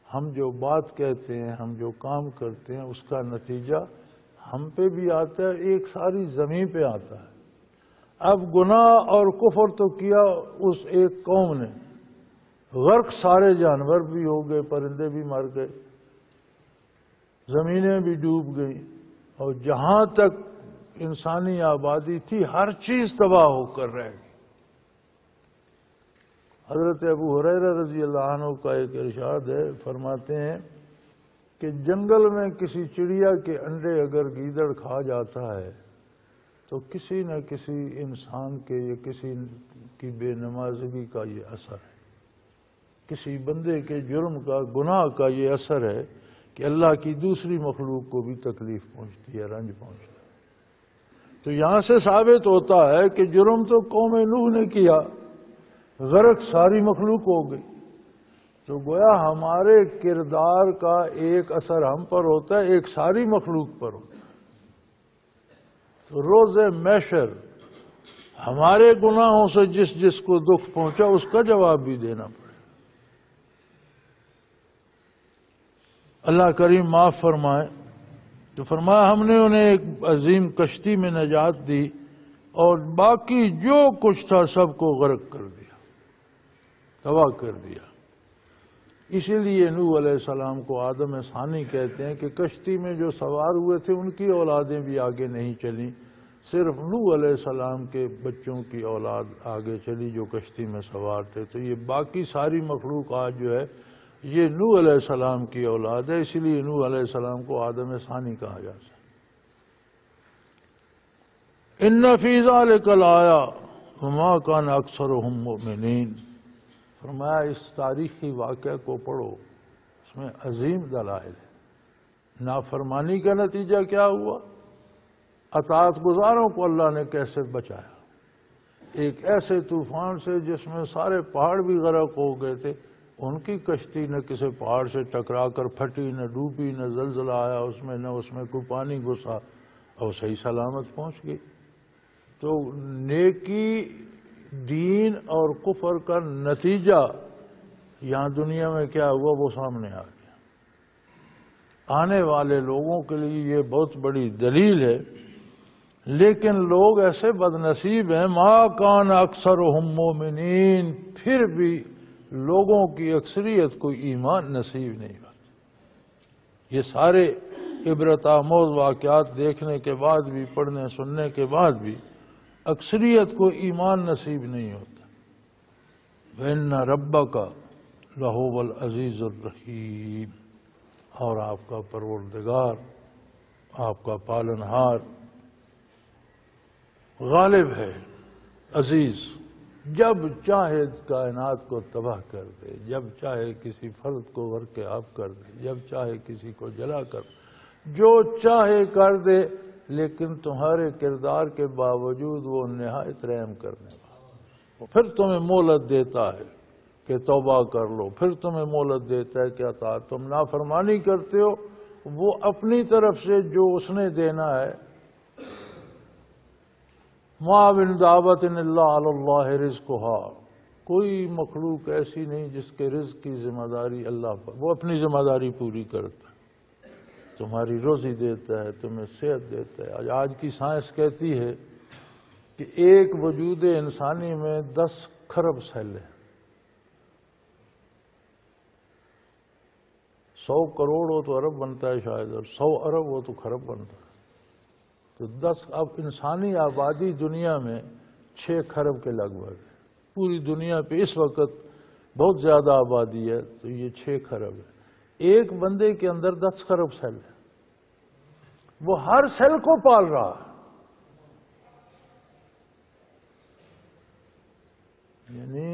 ہم جو بات کہتے ہیں، ہم جو کام کرتے ہیں، اس کا نتیجہ ہم پہ بھی آتا ہے، ایک ساری زمین پہ آتا ہے۔ اب گناہ اور کفر تو کیا اس ایک قوم نے، غرق سارے جانور بھی ہو گئے، پرندے بھی مر گئے، زمینیں بھی ڈوب گئیں، اور جہاں تک انسانی آبادی تھی ہر چیز تباہ ہو کر رہ گئی۔ حضرت ابو ہریرہ رضی اللہ عنہ کا ایک ارشاد ہے، فرماتے ہیں کہ جنگل میں کسی چڑیا کے انڈے اگر گیدڑ کھا جاتا ہے تو کسی نہ کسی انسان کے یا کسی کی بے نمازگی کا یہ اثر ہے، کسی بندے کے جرم کا، گناہ کا یہ اثر ہے کہ اللہ کی دوسری مخلوق کو بھی تکلیف پہنچتی ہے، رنج پہنچتا ہے۔ تو یہاں سے ثابت ہوتا ہے کہ جرم تو قوم نوح نے کیا، غرق ساری مخلوق ہو گئی، تو گویا ہمارے کردار کا ایک اثر ہم پر ہوتا ہے، ایک ساری مخلوق پر ہوتا ہے۔ تو روز محشر ہمارے گناہوں سے جس جس کو دکھ پہنچا اس کا جواب بھی دینا پڑے۔ اللہ کریم معاف فرمائے۔ تو فرمایا ہم نے انہیں ایک عظیم کشتی میں نجات دی اور باقی جو کچھ تھا سب کو غرق کر دیا، تباہ کر دیا۔ اسی لیے نوح علیہ السلام کو آدم ثانی کہتے ہیں کہ کشتی میں جو سوار ہوئے تھے ان کی اولادیں بھی آگے نہیں چلیں، صرف نوح علیہ السلام کے بچوں کی اولاد آگے چلی جو کشتی میں سوار تھے۔ تو یہ باقی ساری مخلوق آج جو ہے یہ نوح علیہ السلام کی اولاد ہے، اسی لیے نوح علیہ السلام کو آدم ثانی کہا جاتا ہے۔ ان فی ذلک لآیہ وما کان اکثرهم مؤمنین، فرمایا اس تاریخی واقعہ کو پڑھو، اس میں عظیم دلائل ہے۔ نافرمانی کا نتیجہ کیا ہوا؟ اطاعت گزاروں کو اللہ نے کیسے بچایا، ایک ایسے طوفان سے جس میں سارے پہاڑ بھی غرق ہو گئے تھے، ان کی کشتی نہ کسی پہاڑ سے ٹکرا کر پھٹی، نہ ڈوبی، نہ زلزلہ آیا اس میں، نہ اس میں کوئی پانی گھسا، اور صحیح سلامت پہنچ گئی۔ تو نیکی، دین اور کفر کا نتیجہ یہاں دنیا میں کیا ہوا وہ سامنے آ گیا۔ آنے والے لوگوں کے لیے یہ بہت بڑی دلیل ہے، لیکن لوگ ایسے بد نصیب ہیں، ما کان اکثرہم مومنین، پھر بھی لوگوں کی اکثریت کو ایمان نصیب نہیں ہوتا۔ یہ سارے عبرت آموز واقعات دیکھنے کے بعد بھی، پڑھنے سننے کے بعد بھی اکثریت کو ایمان نصیب نہیں ہوتا۔ وَإِنَّ رَبَّكَ لَهُوَ الْعَزِيزُ الرَّحِيمُ، اور آپ کا پروردگار، آپ کا پالنہار غالب ہے، عزیز، جب چاہے کائنات کو تباہ کر دے، جب چاہے کسی فرد کو غرق آب کر دے، جب چاہے کسی کو جلا کر، جو چاہے کر دے، لیکن تمہارے کردار کے باوجود وہ نہایت رحم کرنے والا۔ پھر تمہیں مہلت دیتا ہے کہ توبہ کر لو، پھر تمہیں مہلت دیتا ہے کہ اطاعت، تم نافرمانی کرتے ہو، وہ اپنی طرف سے جو اس نے دینا ہے۔ مَا مِن دَابَةٍ إِلَّا عَلَى اللَّهِ رِزْقُهَا، کوئی مخلوق ایسی نہیں جس کے رزق کی ذمہ داری اللہ پر، وہ اپنی ذمہ داری پوری کرتا ہے، تمہاری روزی دیتا ہے، تمہیں صحت دیتا ہے۔ آج کی سائنس کہتی ہے کہ ایک وجود انسانی میں 10 کھرب سیل ہیں، 100 کروڑ ہو تو ارب بنتا ہے شاید، اور 100 ارب ہو تو کھرب بنتا ہے۔ تو 10، اب انسانی آبادی دنیا میں 6 کھرب کے لگ بھگ ہے۔ پوری دنیا پہ اس وقت بہت زیادہ آبادی ہے، تو یہ 6 کھرب ہے۔ ایک بندے کے اندر 10 کھرب سیل ہے، وہ ہر سیل کو پال رہا ہے۔ یعنی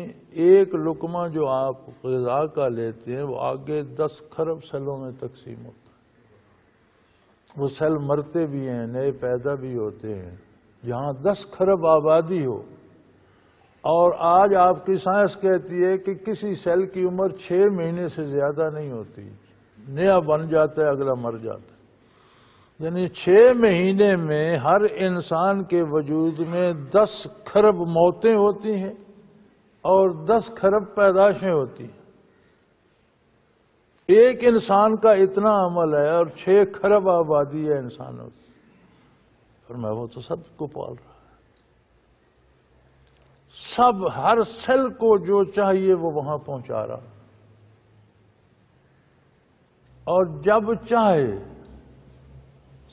ایک لقمہ جو آپ غذا کا لیتے ہیں وہ آگے 10 کھرب سیلوں میں تقسیم ہوتا ہے۔ وہ سیل مرتے بھی ہیں، نئے پیدا بھی ہوتے ہیں۔ جہاں 10 کھرب آبادی ہو، اور آج آپ کی سائنس کہتی ہے کہ کسی سیل کی عمر 6 مہینے سے زیادہ نہیں ہوتی، نیا بن جاتا ہے، اگلا مر جاتا ہے۔ یعنی 6 مہینے میں ہر انسان کے وجود میں 10 کھرب موتیں ہوتی ہیں اور 10 کھرب پیدائشیں ہوتی ہیں۔ ایک انسان کا اتنا عمل ہے اور 6 کھرب آبادی ہے انسانوں کی، فرمایا وہ تو سب کو پال رہا ہے۔ سب، ہر سیل کو جو چاہیے وہ وہاں پہنچا رہا، اور جب چاہے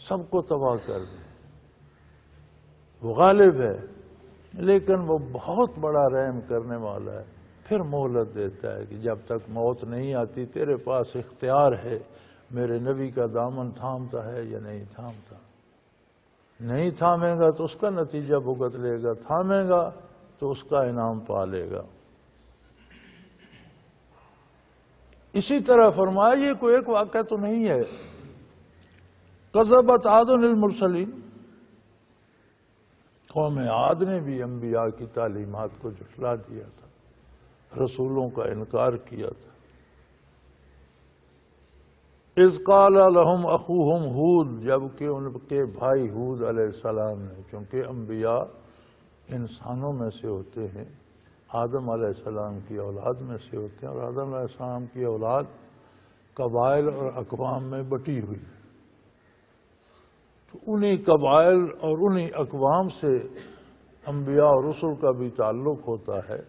سب کو تباہ کر دے۔ وہ غالب ہے، لیکن وہ بہت بڑا رحم کرنے والا ہے۔ پھر مہلت دیتا ہے کہ جب تک موت نہیں آتی تیرے پاس اختیار ہے، میرے نبی کا دامن تھامتا ہے یا نہیں تھامتا۔ نہیں تھامے گا تو اس کا نتیجہ بھگت لے گا، تھامے گا تو اس کا انعام پا لے گا۔ اسی طرح فرمایا یہ کوئی ایک واقعہ تو نہیں ہے۔ کذبت عاد المرسلین، قوم عاد نے بھی انبیاء کی تعلیمات کو جھٹلا دیا تھا، رسولوں کا انکار کیا تھا۔ اذ قال لهم اخوهم ہود، جبکہ ان کے بھائی ہود علیہ السلام نے، چونکہ انبیاء انسانوں میں سے ہوتے ہیں، آدم علیہ السلام کی اولاد میں سے ہوتے ہیں، اور آدم علیہ السلام کی اولاد قبائل اور اقوام میں بٹی ہوئی، تو انہی قبائل اور انہی اقوام سے انبیاء اور رسل کا بھی تعلق ہوتا ہے۔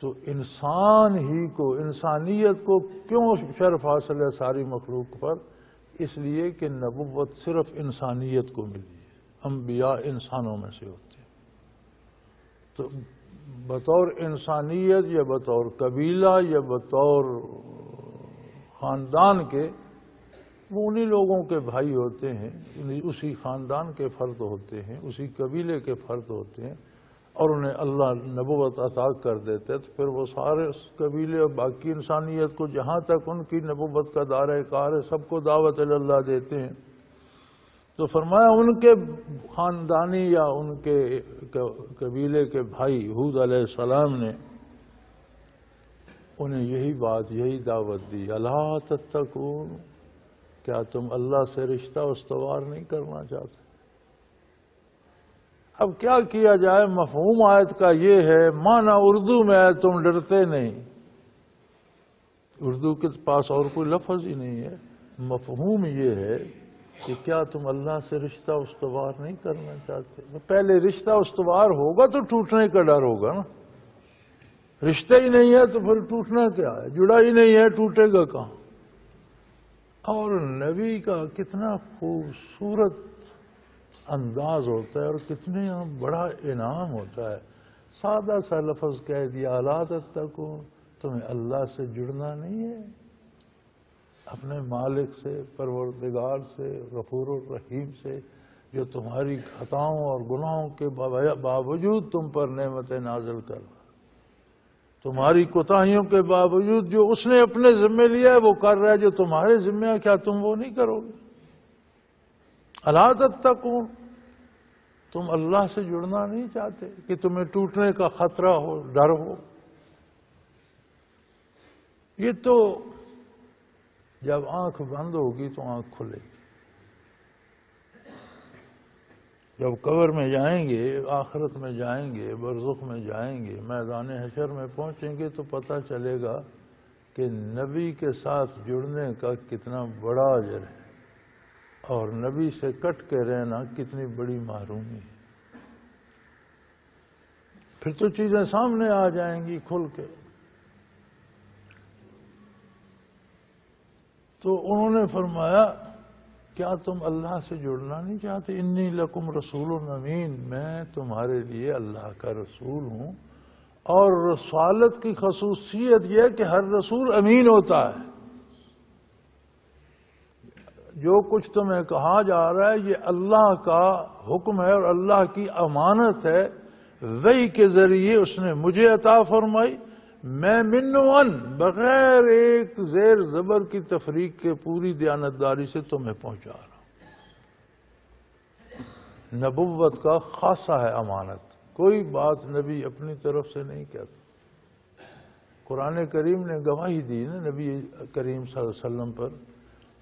تو انسان ہی کو، انسانیت کو کیوں شرف حاصل ہے ساری مخلوق پر؟ اس لیے کہ نبوت صرف انسانیت کو ملی ہے، انبیاء انسانوں میں سے ہوتے ہیں۔ تو بطور انسانیت یا بطور قبیلہ یا بطور خاندان کے، وہ انہی لوگوں کے بھائی ہوتے ہیں، اسی خاندان کے فرد ہوتے ہیں، اسی قبیلے کے فرد ہوتے ہیں، اور انہیں اللہ نبوت عطا کر دیتے، تو پھر وہ سارے قبیلے اور باقی انسانیت کو، جہاں تک ان کی نبوت کا دائرہ کار ہے، سب کو دعوت اللہ دیتے ہیں۔ تو فرمایا ان کے خاندانی یا ان کے قبیلے کے بھائی ہود علیہ السلام نے انہیں یہی بات، یہی دعوت دی، الا تتقون، کیا تم اللہ سے رشتہ استوار نہیں کرنا چاہتے؟ اب کیا کیا جائے؟ مفہوم آیت کا یہ ہے، معنی اردو میں ہے تم ڈرتے نہیں. اردو کے پاس اور کوئی لفظ ہی نہیں ہے. مفہوم یہ ہے کہ کیا تم اللہ سے رشتہ استوار نہیں کرنا چاہتے؟ پہلے رشتہ استوار ہوگا تو ٹوٹنے کا ڈر ہوگا نا. رشتہ ہی نہیں ہے تو پھر ٹوٹنا کیا ہے؟ جڑا ہی نہیں ہے ٹوٹے گا کہاں؟ اور نبی کا کتنا خوبصورت انداز ہوتا ہے اور کتنے بڑا انعام ہوتا ہے. سادہ سا لفظ کہہ دیا، لا تتقون، تمہیں اللہ سے جڑنا نہیں ہے، اپنے مالک سے، پروردگار سے، غفور الرحیم سے، جو تمہاری خطاؤں اور گناہوں کے باوجود تم پر نعمت نازل کر رہا، تمہاری کوتاہیوں کے باوجود جو اس نے اپنے ذمہ لیا ہے وہ کر رہا ہے جو تمہارے ذمہ ہے. کیا تم وہ نہیں کرو گے؟ الا تتقون، تم اللہ سے جڑنا نہیں چاہتے کہ تمہیں ٹوٹنے کا خطرہ ہو، ڈر ہو؟ یہ تو جب آنکھ بند ہوگی تو آنکھ کھلے گی. جب قبر میں جائیں گے، آخرت میں جائیں گے، برزخ میں جائیں گے، میدان حشر میں پہنچیں گے تو پتہ چلے گا کہ نبی کے ساتھ جڑنے کا کتنا بڑا اجر ہے اور نبی سے کٹ کے رہنا کتنی بڑی محرومی ہے. پھر تو چیزیں سامنے آ جائیں گی کھل کے. تو انہوں نے فرمایا کیا تم اللہ سے جڑنا نہیں چاہتے؟ انی لکم رسول امین، میں تمہارے لیے اللہ کا رسول ہوں. اور رسالت کی خصوصیت یہ ہے کہ ہر رسول امین ہوتا ہے. جو کچھ تمہیں کہا جا رہا ہے یہ اللہ کا حکم ہے اور اللہ کی امانت ہے. وحی کے ذریعے اس نے مجھے عطا فرمائی. میں منوان بغیر ایک زیر زبر کی تفریق کے پوری دیانتداری سے تمہیں پہنچا رہا ہوں. نبوت کا خاصہ ہے امانت. کوئی بات نبی اپنی طرف سے نہیں کہتا. قرآن کریم نے گواہی دی نا نبی کریم صلی اللہ علیہ وسلم پر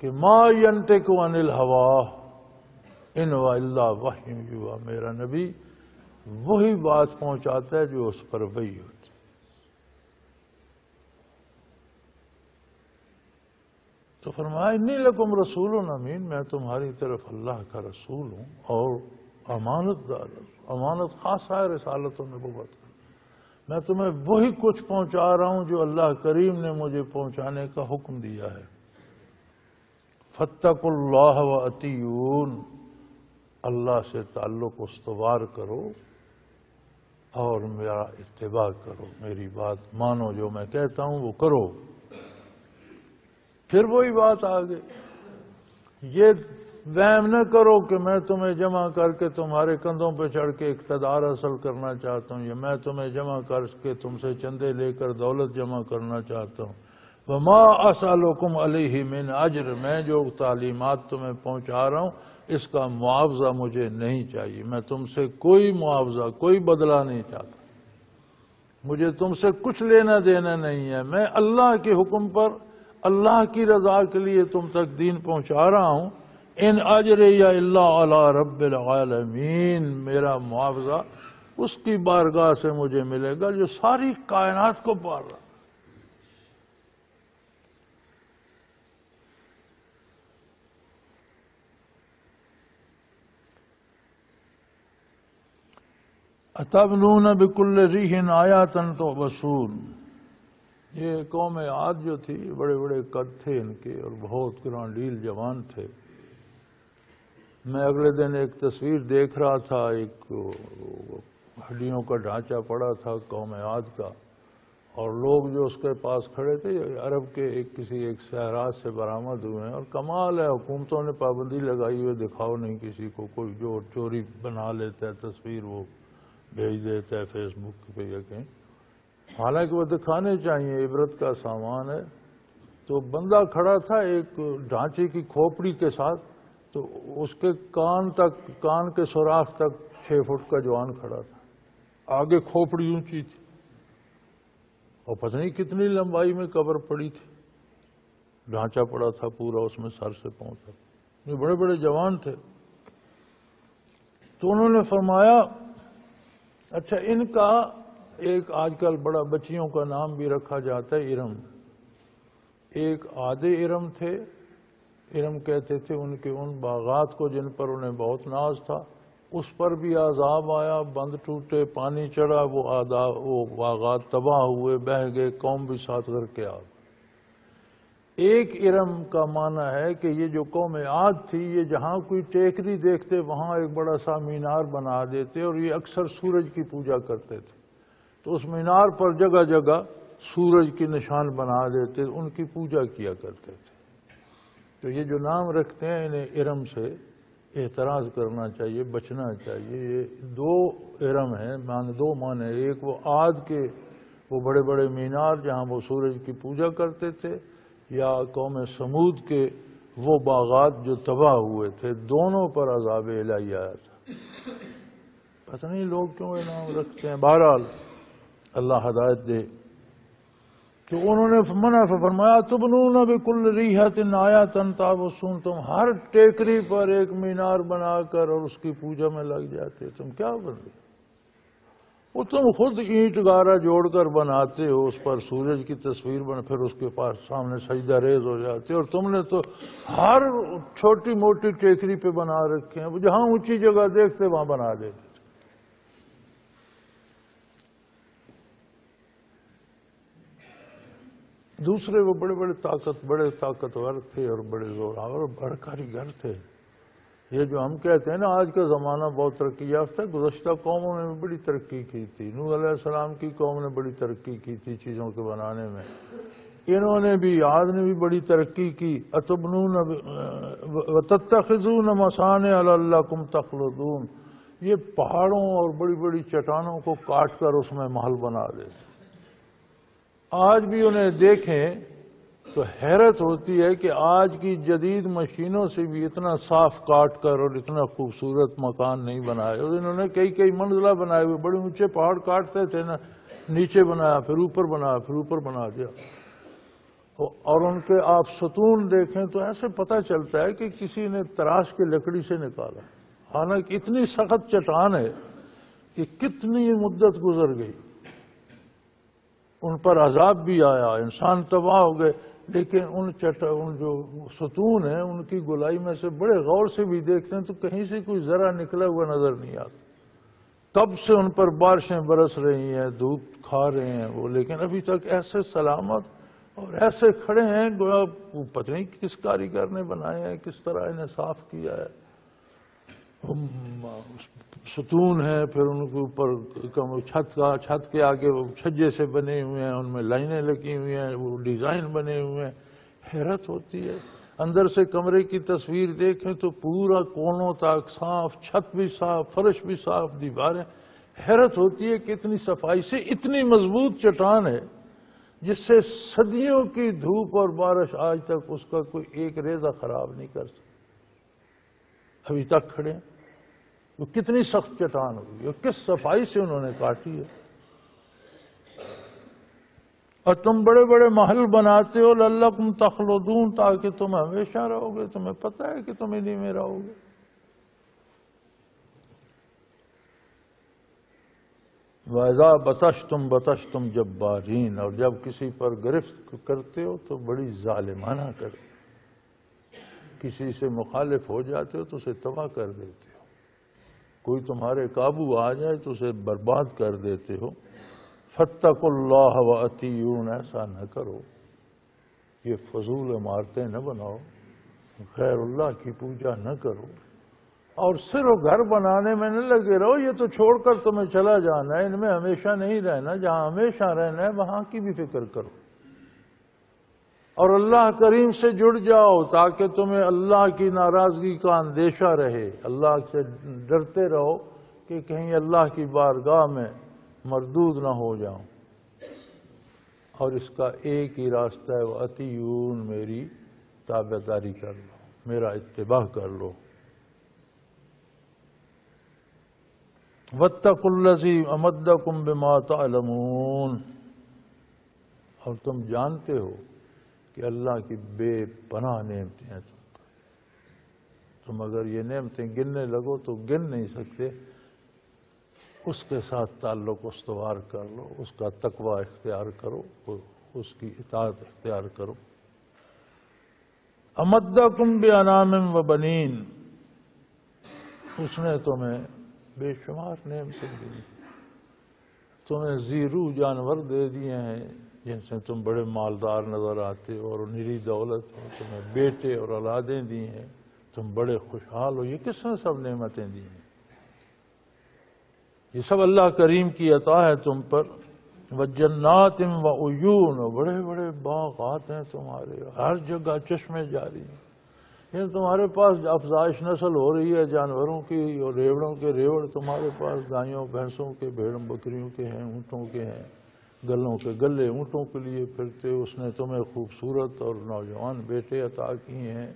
کہ ما ینطق عن الہوا ان هو الا وحی یوحی، میرا نبی وہی بات پہنچاتا ہے جو اس پر وحی ہوتی. تو فرمایا انی لکم رسول امین، میں تمہاری طرف اللہ کا رسول ہوں اور امانت دار. امانت خاص ہے رسالت و نبوت. میں تمہیں وہی کچھ پہنچا رہا ہوں جو اللہ کریم نے مجھے پہنچانے کا حکم دیا ہے. فاتقوا اللہ واطیعون، اللہ سے تعلق استوار کرو اور میرا اتباع کرو، میری بات مانو، جو میں کہتا ہوں وہ کرو. پھر وہی بات آگے، یہ وہم نہ کرو کہ میں تمہیں جمع کر کے تمہارے کندھوں پہ چڑھ کے اقتدار حاصل کرنا چاہتا ہوں، یا میں تمہیں جمع کر کے تم سے چندے لے کر دولت جمع کرنا چاہتا ہوں. وما اسألکم علیہ من اجر، میں جو تعلیمات تمہیں پہنچا رہا ہوں اس کا معاوضہ مجھے نہیں چاہیے. میں تم سے کوئی معاوضہ، کوئی بدلہ نہیں چاہتا. مجھے تم سے کچھ لینا دینا نہیں ہے. میں اللہ کے حکم پر اللہ کی رضا کے لیے تم تک دین پہنچا رہا ہوں. ان اجری الا علی رب العالمین، میرا معاوضہ اس کی بارگاہ سے مجھے ملے گا جو ساری کائنات کو پال رہا. اتبنون بکل ریح آیات تعبثون، یہ قوم عاد جو تھی بڑے بڑے قد تھے ان کے اور بہت گرانڈیل جوان تھے. میں اگلے دن ایک تصویر دیکھ رہا تھا، ایک ہڈیوں کا ڈھانچہ پڑا تھا قوم عاد کا، اور لوگ جو اس کے پاس کھڑے تھے عرب کے کسی ایک صحرا سے برآمد ہوئے ہیں. اور کمال ہے، حکومتوں نے پابندی لگائی ہوئے دکھاؤ نہیں کسی کو. کوئی جو چوری بنا لیتا ہے تصویر وہ بھیج دیتا ہے فیس بک پہ یا کہیں، حالانکہ وہ دکھانے چاہیے، عبرت کا سامان ہے. تو بندہ کھڑا تھا ایک ڈھانچے کی کھوپڑی کے ساتھ، تو اس کے کان کے سوراخ تک 6 فٹ کا جوان کھڑا تھا. آگے کھوپڑی اونچی تھی اور پتہ نہیں کتنی لمبائی میں قبر پڑی تھی. ڈھانچہ پڑا تھا پورا، اس میں سر سے پاؤں تک، یہ بڑے بڑے جوان تھے۔ تو انہوں نے فرمایا اچھا ان کا ایک آج کل بڑا بچیوں کا نام بھی رکھا جاتا ہے ارم، ایک آدھے ارم تھے، ارم کہتے تھے ان کے ان باغات کو جن پر انہیں بہت ناز تھا، اس پر بھی عذاب آیا، بند ٹوٹے، پانی چڑھا، وہ باغات تباہ ہوئے، بہہ گئے، قوم بھی ساتھ کر کے آ گئی۔ ایک ارم کا معنی ہے کہ یہ جو قوم عاد تھی یہ جہاں کوئی ٹیکری دیکھتے وہاں ایک بڑا سا مینار بنا دیتے، اور یہ اکثر سورج کی پوجا کرتے تھے، تو اس مینار پر جگہ جگہ سورج کی نشان بنا دیتے، ان کی پوجا کیا کرتے تھے۔ تو یہ جو نام رکھتے ہیں انہیں ارم سے احتراز کرنا چاہیے، بچنا چاہیے۔ یہ دو ارم ہیں، دو معنی، ایک وہ عاد کے وہ بڑے بڑے مینار جہاں وہ سورج کی پوجا کرتے تھے، یا قوم سمود کے وہ باغات جو تباہ ہوئے تھے، دونوں پر عذاب الہی آیا تھا۔ پتہ نہیں لوگ کیوں یہ نام رکھتے ہیں، بہرحال اللہ ہدایت دے۔ تو انہوں نے منع فرمایا تبنون بکل ریحۃ آیۃ تعبثون، تم ہر ٹیکری پر ایک مینار بنا کر اور اس کی پوجا میں لگ جاتے، تم کیا بن گئے؟ وہ تم خود اینٹ گارا جوڑ کر بناتے ہو، اس پر سورج کی تصویر بن، پھر اس کے پاس سامنے سجدہ ریز ہو جاتے، اور تم نے تو ہر چھوٹی موٹی ٹیکری پہ بنا رکھے ہیں، جہاں اونچی جگہ دیکھتے وہاں بنا دیتے۔ دوسرے وہ بڑے طاقتور تھے اور بڑے زوراور اور بڑے کاریگر تھے۔ یہ جو ہم کہتے ہیں نا آج کا زمانہ بہت ترقی یافتہ ہے، گزشتہ قوموں نے بھی بڑی ترقی کی تھی، نوح علیہ السلام کی قوم نے بڑی ترقی کی تھی چیزوں کے بنانے میں، انہوں نے بھی، عاد نے بھی بڑی ترقی کی۔ اتبنون وتتخذون مصانع لعلکم تخلدون، یہ پہاڑوں اور بڑی بڑی چٹانوں کو کاٹ کر اس میں محل بنا دیتے۔ آج بھی انہیں دیکھیں تو حیرت ہوتی ہے کہ آج کی جدید مشینوں سے بھی اتنا صاف کاٹ کر اور اتنا خوبصورت مکان نہیں بنائے، اور انہوں نے کئی منزلہ بنائے ہوئے، بڑے اونچے پہاڑ کاٹتے تھے نا، نیچے بنایا، پھر اوپر بنایا، پھر اوپر بنا دیا، اور ان کے آپ ستون دیکھیں تو ایسے پتہ چلتا ہے کہ کسی نے تراش کے لکڑی سے نکالا، حالانکہ اتنی سخت چٹان ہے کہ کتنی مدت گزر گئی، ان پر عذاب بھی آیا، انسان تباہ ہو گئے، لیکن ان جو ستون ہیں ان کی گولائی میں سے بڑے غور سے بھی دیکھتے ہیں تو کہیں سے کوئی ذرا نکلا ہوا نظر نہیں آتا۔ تب سے ان پر بارشیں برس رہی ہیں، دھوپ کھا رہے ہیں وہ، لیکن ابھی تک ایسے سلامت اور ایسے کھڑے ہیں گویا پتہ نہیں کس کاریگر نے بنائے ہیں، کس طرح انہیں صاف کیا ہے۔ ستون ہیں، پھر ان کے اوپر چھت کے آگے وہ چھجے سے بنے ہوئے ہیں، ان میں لائنیں لگی ہوئی ہیں، وہ ڈیزائن بنے ہوئے ہیں، حیرت ہوتی ہے۔ اندر سے کمرے کی تصویر دیکھیں تو پورا کونوں تک صاف، چھت بھی صاف، فرش بھی صاف، دیواریں، حیرت ہوتی ہے کہ اتنی صفائی سے اتنی مضبوط چٹان ہے جس سے صدیوں کی دھوپ اور بارش آج تک اس کا کوئی ایک ریزہ خراب نہیں کر سکتا، ابھی تک کھڑے ہیں۔ وہ کتنی سخت چٹان ہوئی اور کس صفائی سے انہوں نے کاٹی ہے۔ اور تم بڑے بڑے محل بناتے ہو لعلکم تخلدون، تاکہ تم ہمیشہ رہو گے، تمہیں پتہ ہے کہ تم انہی میں رہو گے۔ وَإِذَا بَطَشْتُمْ بَطَشْتُمْ جَبَّارِينَ، اور جب کسی پر گرفت کرتے ہو تو بڑی ظالمانہ کرتے ہو، کسی سے مخالف ہو جاتے ہو تو اسے تباہ کر دیتے ہو، کوئی تمہارے قابو آ جائے تو اسے برباد کر دیتے ہو۔ فَاتَّقُوا اللَّهَ وَأَطِیعُونِ، ایسا نہ کرو، یہ فضول عمارتیں نہ بناؤ، غیر اللہ کی پوجا نہ کرو، اور صرف گھر بنانے میں نہ لگے رہو، یہ تو چھوڑ کر تمہیں چلا جانا ہے، ان میں ہمیشہ نہیں رہنا، جہاں ہمیشہ رہنا ہے وہاں کی بھی فکر کرو، اور اللہ کریم سے جڑ جاؤ تاکہ تمہیں اللہ کی ناراضگی کا اندیشہ رہے، اللہ سے ڈرتے رہو کہ کہیں اللہ کی بارگاہ میں مردود نہ ہو جاؤں۔ اور اس کا ایک ہی راستہ ہے، وَأَطِیعُونِ، میری تابعداری کر لو، میرا اتباع کر لو۔ وَاتَّقُوا الَّذِی أَمَدَّکُم بِمَا تَعْلَمُونَ، اور تم جانتے ہو کہ اللہ کی بے پناہ نعمتیں ہیں تم اگر یہ نعمتیں گننے لگو تو گن نہیں سکتے. اس کے ساتھ تعلق استوار کر لو، اس کا تقوی اختیار کرو، اس کی اطاعت اختیار کرو. امدکم بانعام و بنین، اس نے تمہیں بے شمار نعمتیں دی، تمہیں زیرو جانور دے دیے ہیں جن سے تم بڑے مالدار نظر آتے ہو اور نری دولت ہے، تمہیں بیٹے اور اولادیں دی ہیں، تم بڑے خوشحال ہو. یہ کس نے سب نعمتیں دی ہیں؟ یہ سب اللہ کریم کی عطا ہے تم پر. وجنات وعیون، بڑے بڑے باغات ہیں تمہارے، ہر جگہ چشمے جاری ہیں. یعنی تمہارے پاس افزائش نسل ہو رہی ہے جانوروں کی، اور ریوڑوں کے ریوڑ تمہارے پاس، گایوں بھینسوں کے، بھیڑوں بکریوں کے ہیں، اونٹوں کے ہیں، گلوں کے گلے اونٹوں کے لیے پھرتے. اس نے تمہیں خوبصورت اور نوجوان بیٹے عطا کیے ہیں.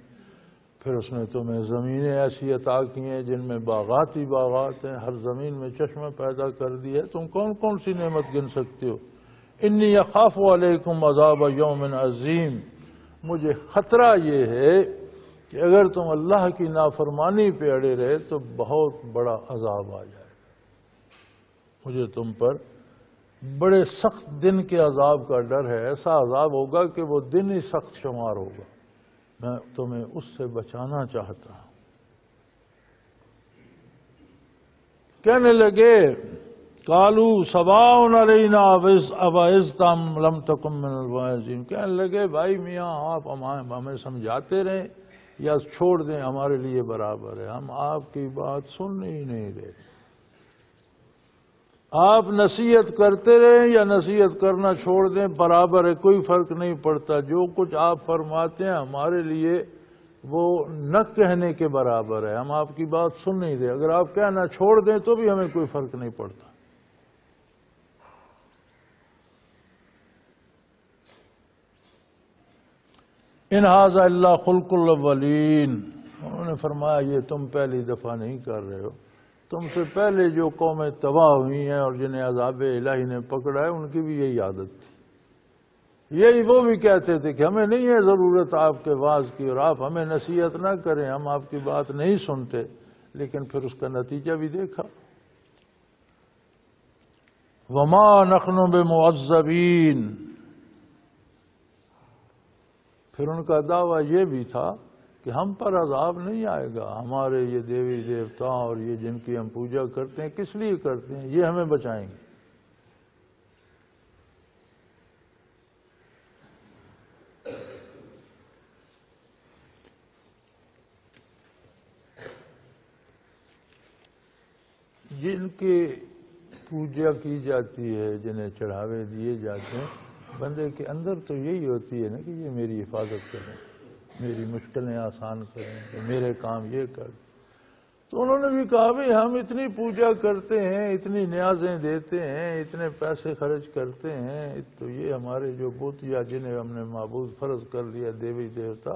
پھر اس نے تمہیں زمینیں ایسی عطا کی ہیں جن میں باغات ہی باغات ہیں، ہر زمین میں چشمہ پیدا کر دی ہے. تم کون کون سی نعمت گن سکتے ہو؟ انی اخاف علیکم عذاب یوم عظیم، مجھے خطرہ یہ ہے کہ اگر تم اللہ کی نافرمانی پہ اڑے رہے تو بہت بڑا عذاب آ جائے گا. مجھے تم پر بڑے سخت دن کے عذاب کا ڈر ہے. ایسا عذاب ہوگا کہ وہ دن ہی سخت شمار ہوگا. میں تمہیں اس سے بچانا چاہتا ہوں. کہنے لگے قالوا سواء علینا اوعظت ام لم تکن من الواعظین، کہنے لگے بھائی میاں آپ ہمیں سمجھاتے رہیں یا چھوڑ دیں، ہمارے لیے برابر ہے، ہم آپ کی بات سن ہی نہیں رہے. آپ نصیحت کرتے رہیں یا نصیحت کرنا چھوڑ دیں برابر ہے، کوئی فرق نہیں پڑتا. جو کچھ آپ فرماتے ہیں ہمارے لیے وہ نہ کہنے کے برابر ہے، ہم آپ کی بات سن نہیں رہے. اگر آپ کہنا چھوڑ دیں تو بھی ہمیں کوئی فرق نہیں پڑتا. ان ھذا الا خلق الاولین، انہوں نے فرمایا یہ تم پہلی دفعہ نہیں کر رہے ہو، تم سے پہلے جو قومیں تباہ ہوئی ہیں اور جنہیں عذاب الہی نے پکڑا ہے ان کی بھی یہی عادت تھی. یہی وہ بھی کہتے تھے کہ ہمیں نہیں ہے ضرورت آپ کے واعظ کی اور آپ ہمیں نصیحت نہ کریں، ہم آپ کی بات نہیں سنتے. لیکن پھر اس کا نتیجہ بھی دیکھا. وما نحن بمعذبین، پھر ان کا دعویٰ یہ بھی تھا کہ ہم پر عذاب نہیں آئے گا، ہمارے یہ دیوی دیوتا اور یہ جن کی ہم پوجا کرتے ہیں کس لیے کرتے ہیں، یہ ہمیں بچائیں گے. جن کی پوجا کی جاتی ہے، جنہیں چڑھاوے دیے جاتے ہیں، بندے کے اندر تو یہی ہوتی ہے نا کہ یہ میری حفاظت کریں، میری مشکلیں آسان کریں، میرے کام یہ کر. تو انہوں نے بھی کہا بھائی ہم اتنی پوجا کرتے ہیں، اتنی نیازیں دیتے ہیں، اتنے پیسے خرچ کرتے ہیں، تو یہ ہمارے جو بت یا جنہیں ہم نے معبود فرض کر لیا دیوی دیوتا،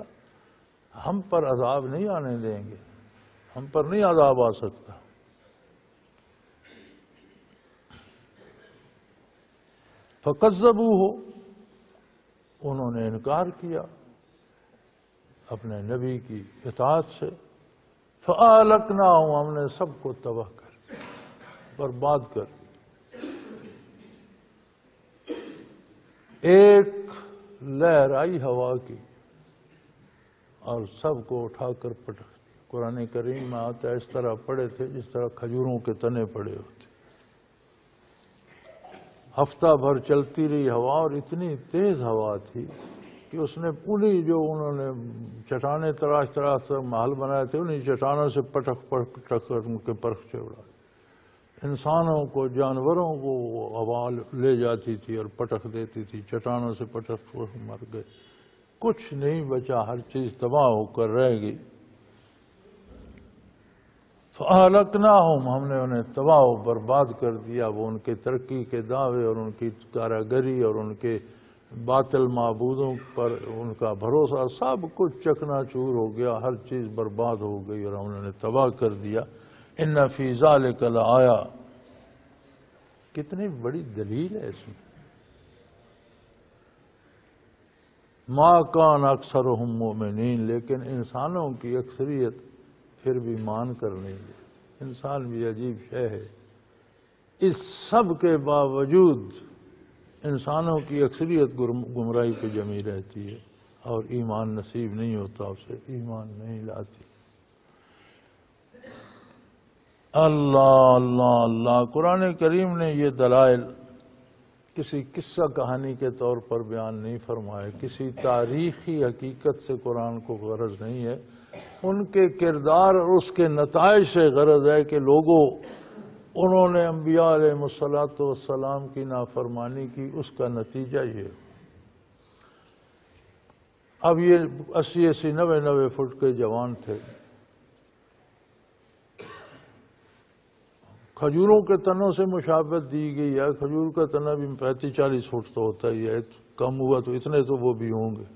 ہم پر عذاب نہیں آنے دیں گے، ہم پر نہیں عذاب آ سکتا. فَكَذَّبُوهُ، انہوں نے انکار کیا اپنے نبی کی اطاعت سے. فَأَهْلَكْنَاهُمْ، ہم نے سب کو تباہ کر دیا، برباد کر دیا. ایک لہر آئی ہوا کی اور سب کو اٹھا کر پٹک دیا. قرآن کریم میں آتا ہے اس طرح پڑے تھے جس طرح کھجوروں کے تنے پڑے ہوتے. ہفتہ بھر چلتی رہی ہوا، اور اتنی تیز ہوا تھی کہ اس نے پوری جو انہوں نے چٹانیں تراش تراش سے محل بنائے تھے انہیں چٹانوں سے پٹک پٹک کر ان کے پرخچے اڑا. انسانوں کو، جانوروں کو ہوا لے جاتی تھی اور پٹک دیتی تھی، چٹانوں سے پٹک مر گئے، کچھ نہیں بچا، ہر چیز تباہ ہو کر رہ گئی. فَأَهْلَكْنَاهُمْ، ہم نے انہیں تباہ و برباد کر دیا. وہ ان کے ترقی کے دعوے اور ان کی کاراگری اور ان کے باطل معبودوں پر ان کا بھروسہ سب کچھ چکنا چور ہو گیا، ہر چیز برباد ہو گئی اور ہم نے انہیں تباہ کر دیا. اِنَّ فِي ذَلِكَ لَآیَةً، کتنی بڑی دلیل ہے اس میں. ما کان اکثرہم مومنین، لیکن انسانوں کی اکثریت پھر بھی مان کر نہیں ہے۔ انسان بھی عجیب شے ہے، اس سب کے باوجود انسانوں کی اکثریت گمراہی پہ جمی رہتی ہے اور ایمان نصیب نہیں ہوتا، اسے ایمان نہیں لاتی۔ اللہ اللہ اللہ، قرآن کریم نے یہ دلائل کسی قصہ کہانی کے طور پر بیان نہیں فرمائے، کسی تاریخی حقیقت سے قرآن کو غرض نہیں ہے، ان کے کردار اور اس کے نتائج سے غرض ہے کہ لوگوں انہوں نے انبیاء علیہ السلام کی نافرمانی کی، اس کا نتیجہ یہ۔ اب یہ 80 90 فٹ کے جوان تھے، کھجوروں کے تنوں سے مشابہت دی گئی ہے، کھجور کا تنا بھی 35-40 فٹ تو ہوتا ہی ہے، کم ہوا تو اتنے تو وہ بھی ہوں گے۔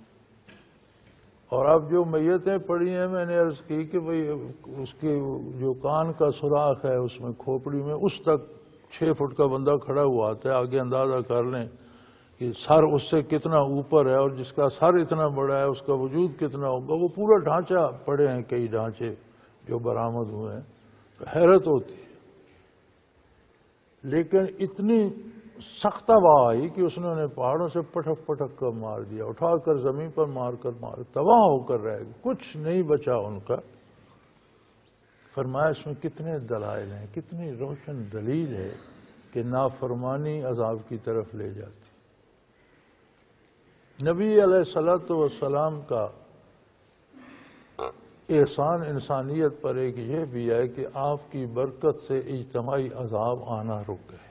اور اب جو میتیں پڑی ہیں، میں نے عرض کی کہ بھئی اس کی جو کان کا سوراخ ہے اس میں کھوپڑی میں، اس تک 6 فٹ کا بندہ کھڑا ہوا آتا ہے، آگے اندازہ کر لیں کہ سر اس سے کتنا اوپر ہے، اور جس کا سر اتنا بڑا ہے اس کا وجود کتنا ہوگا۔ وہ پورا ڈھانچہ پڑے ہیں، کئی ڈھانچے جو برآمد ہوئے ہیں، تو حیرت ہوتی ہے۔ لیکن اتنی سخت ہوا آئی کہ اس نے انہیں پہاڑوں سے پٹک پٹک کر مار دیا، اٹھا کر زمین پر مار تباہ ہو کر رہ گئے، کچھ نہیں بچا ان کا۔ فرمایا اس میں کتنے دلائل ہیں، کتنی روشن دلیل ہے کہ نافرمانی عذاب کی طرف لے جاتی۔ نبی علیہ السلام کا احسان انسانیت پر ایک یہ بھی ہے کہ آپ کی برکت سے اجتماعی عذاب آنا رک گئے،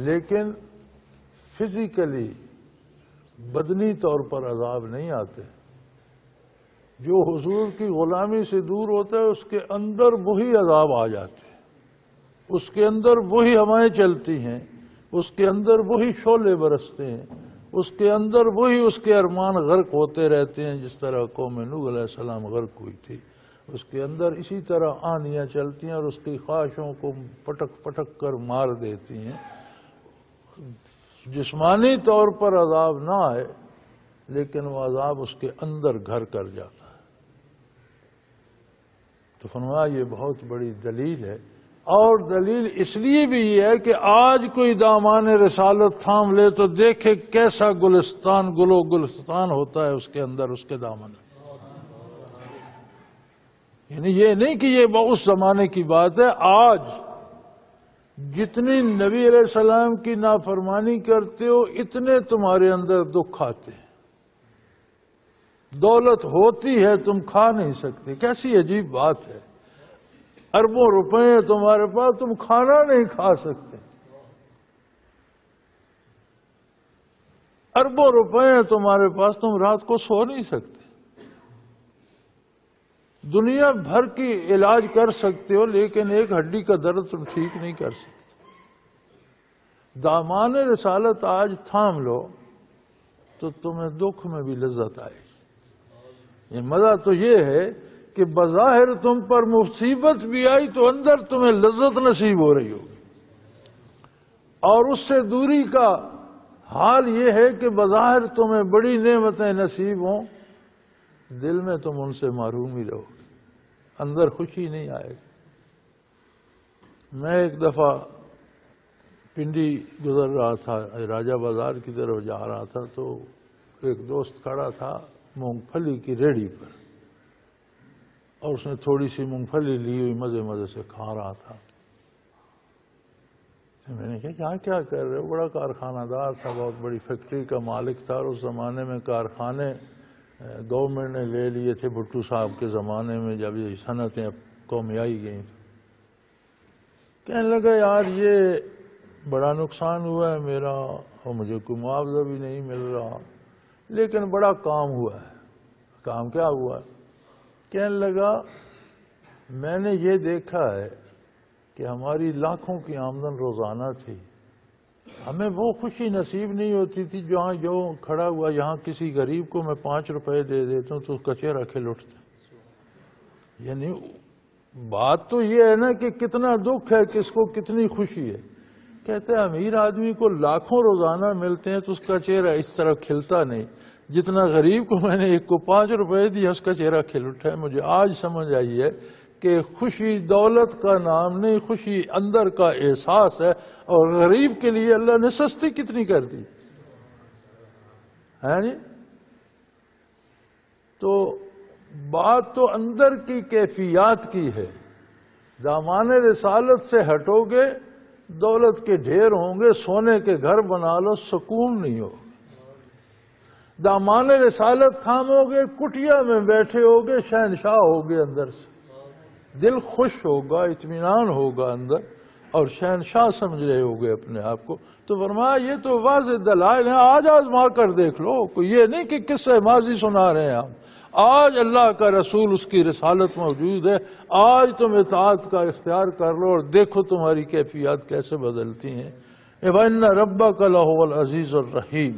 لیکن فزیکلی بدنی طور پر عذاب نہیں آتے۔ جو حضور کی غلامی سے دور ہوتا ہے اس کے اندر وہی عذاب آ جاتے ہیں، اس کے اندر وہی ہوائیں چلتی ہیں، اس کے اندر وہی شعلے برستے ہیں، اس کے اندر وہی اس کے ارمان غرق ہوتے رہتے ہیں، جس طرح قوم نوح علیہ السلام غرق ہوئی تھی۔ اس کے اندر اسی طرح آندیاں چلتی ہیں اور اس کی خواہشوں کو پٹک پٹک کر مار دیتی ہیں۔ جسمانی طور پر عذاب نہ آئے لیکن وہ عذاب اس کے اندر گھر کر جاتا ہے۔ تو فرمایا یہ بہت بڑی دلیل ہے، اور دلیل اس لیے بھی یہ ہے کہ آج کوئی دامان رسالت تھام لے تو دیکھے کیسا گلستان گلستان ہوتا ہے اس کے اندر، اس کے دامن۔ یعنی یہ نہیں کہ یہ اس زمانے کی بات ہے، آج جتنی نبی علیہ السلام کی نافرمانی کرتے ہو اتنے تمہارے اندر دکھ آتے ہیں۔ دولت ہوتی ہے تم کھا نہیں سکتے، کیسی عجیب بات ہے۔ اربوں روپے تمہارے پاس، تم کھانا نہیں کھا سکتے۔ اربوں روپے تمہارے پاس، تم رات کو سو نہیں سکتے۔ دنیا بھر کی علاج کر سکتے ہو لیکن ایک ہڈی کا درد تم ٹھیک نہیں کر سکتے۔ دامان رسالت آج تھام لو تو تمہیں دکھ میں بھی لذت آئے گی۔ یہ مزہ تو یہ ہے کہ بظاہر تم پر مصیبت بھی آئی تو اندر تمہیں لذت نصیب ہو رہی ہوگی، اور اس سے دوری کا حال یہ ہے کہ بظاہر تمہیں بڑی نعمتیں نصیب ہوں، دل میں تم ان سے محروم ہی رہو، اندر خوشی نہیں آئے گی۔ میں ایک دفعہ پنڈی گزر رہا تھا، راجہ بازار کی طرف جا رہا تھا، تو ایک دوست کھڑا تھا مونگ پھلی کی ریڑھی پر، اور اس نے تھوڑی سی مونگ پھلی لی ہوئی مزے مزے سے کھا رہا تھا۔ میں نے کہا کیا کر رہے ہو؟ بڑا کارخانہ دار تھا، بہت بڑی فیکٹری کا مالک تھا، اور اس زمانے میں کارخانے گورنمنٹ نے لے لیے تھے بھٹو صاحب کے زمانے میں، جب یہ صنعتیں قومیائی گئیں۔ کہنے لگا یار یہ بڑا نقصان ہوا ہے میرا، اور مجھے کوئی معاوضہ بھی نہیں مل رہا، لیکن بڑا کام ہوا ہے۔ کام کیا ہوا ہے؟ کہنے لگا میں نے یہ دیکھا ہے کہ ہماری لاکھوں کی آمدن روزانہ تھی، ہمیں وہ خوشی نصیب نہیں ہوتی تھی جہاں جو کھڑا ہوا یہاں کسی غریب کو میں 5 روپے دے دیتا ہوں تو اس کا چہرہ کھل اٹھتا۔ یعنی بات تو یہ ہے نا کہ کتنا دکھ ہے، کس کو کتنی خوشی ہے، کہتے ہیں امیر آدمی کو لاکھوں روزانہ ملتے ہیں تو اس کا چہرہ اس طرح کھلتا نہیں جتنا غریب کو میں نے ایک کو 5 روپے دیا اس کا چہرہ کھل اٹھا ہے. مجھے آج سمجھ آئی ہے کہ خوشی دولت کا نام نہیں، خوشی اندر کا احساس ہے. اور غریب کے لیے اللہ نے سستی کتنی کر دی ہے نہیں. تو بات تو اندر کی کیفیات کی ہے. دامان رسالت سے ہٹو گے دولت کے ڈھیر ہوں گے، سونے کے گھر بنا لو سکون نہیں ہوگا. دامان رسالت تھامو گے کٹیا میں بیٹھے ہوگے شہنشاہ ہوگے، اندر سے دل خوش ہوگا، اطمینان ہوگا اندر، اور شہنشاہ سمجھ رہے ہوگے اپنے آپ کو. تو فرمایا یہ تو واضح دلائل ہیں، آج آزما کر دیکھ لو. کوئی یہ نہیں کہ قصہ ماضی سنا رہے ہیں ہم. آج اللہ کا رسول اس کی رسالت موجود ہے. آج تم اطاعت کا اختیار کر لو اور دیکھو تمہاری کیفیات کیسے بدلتی ہیں. وَإِنَّ رَبَّكَ لَهُوَ الْعَزِيزُ الرَّحِيمُ،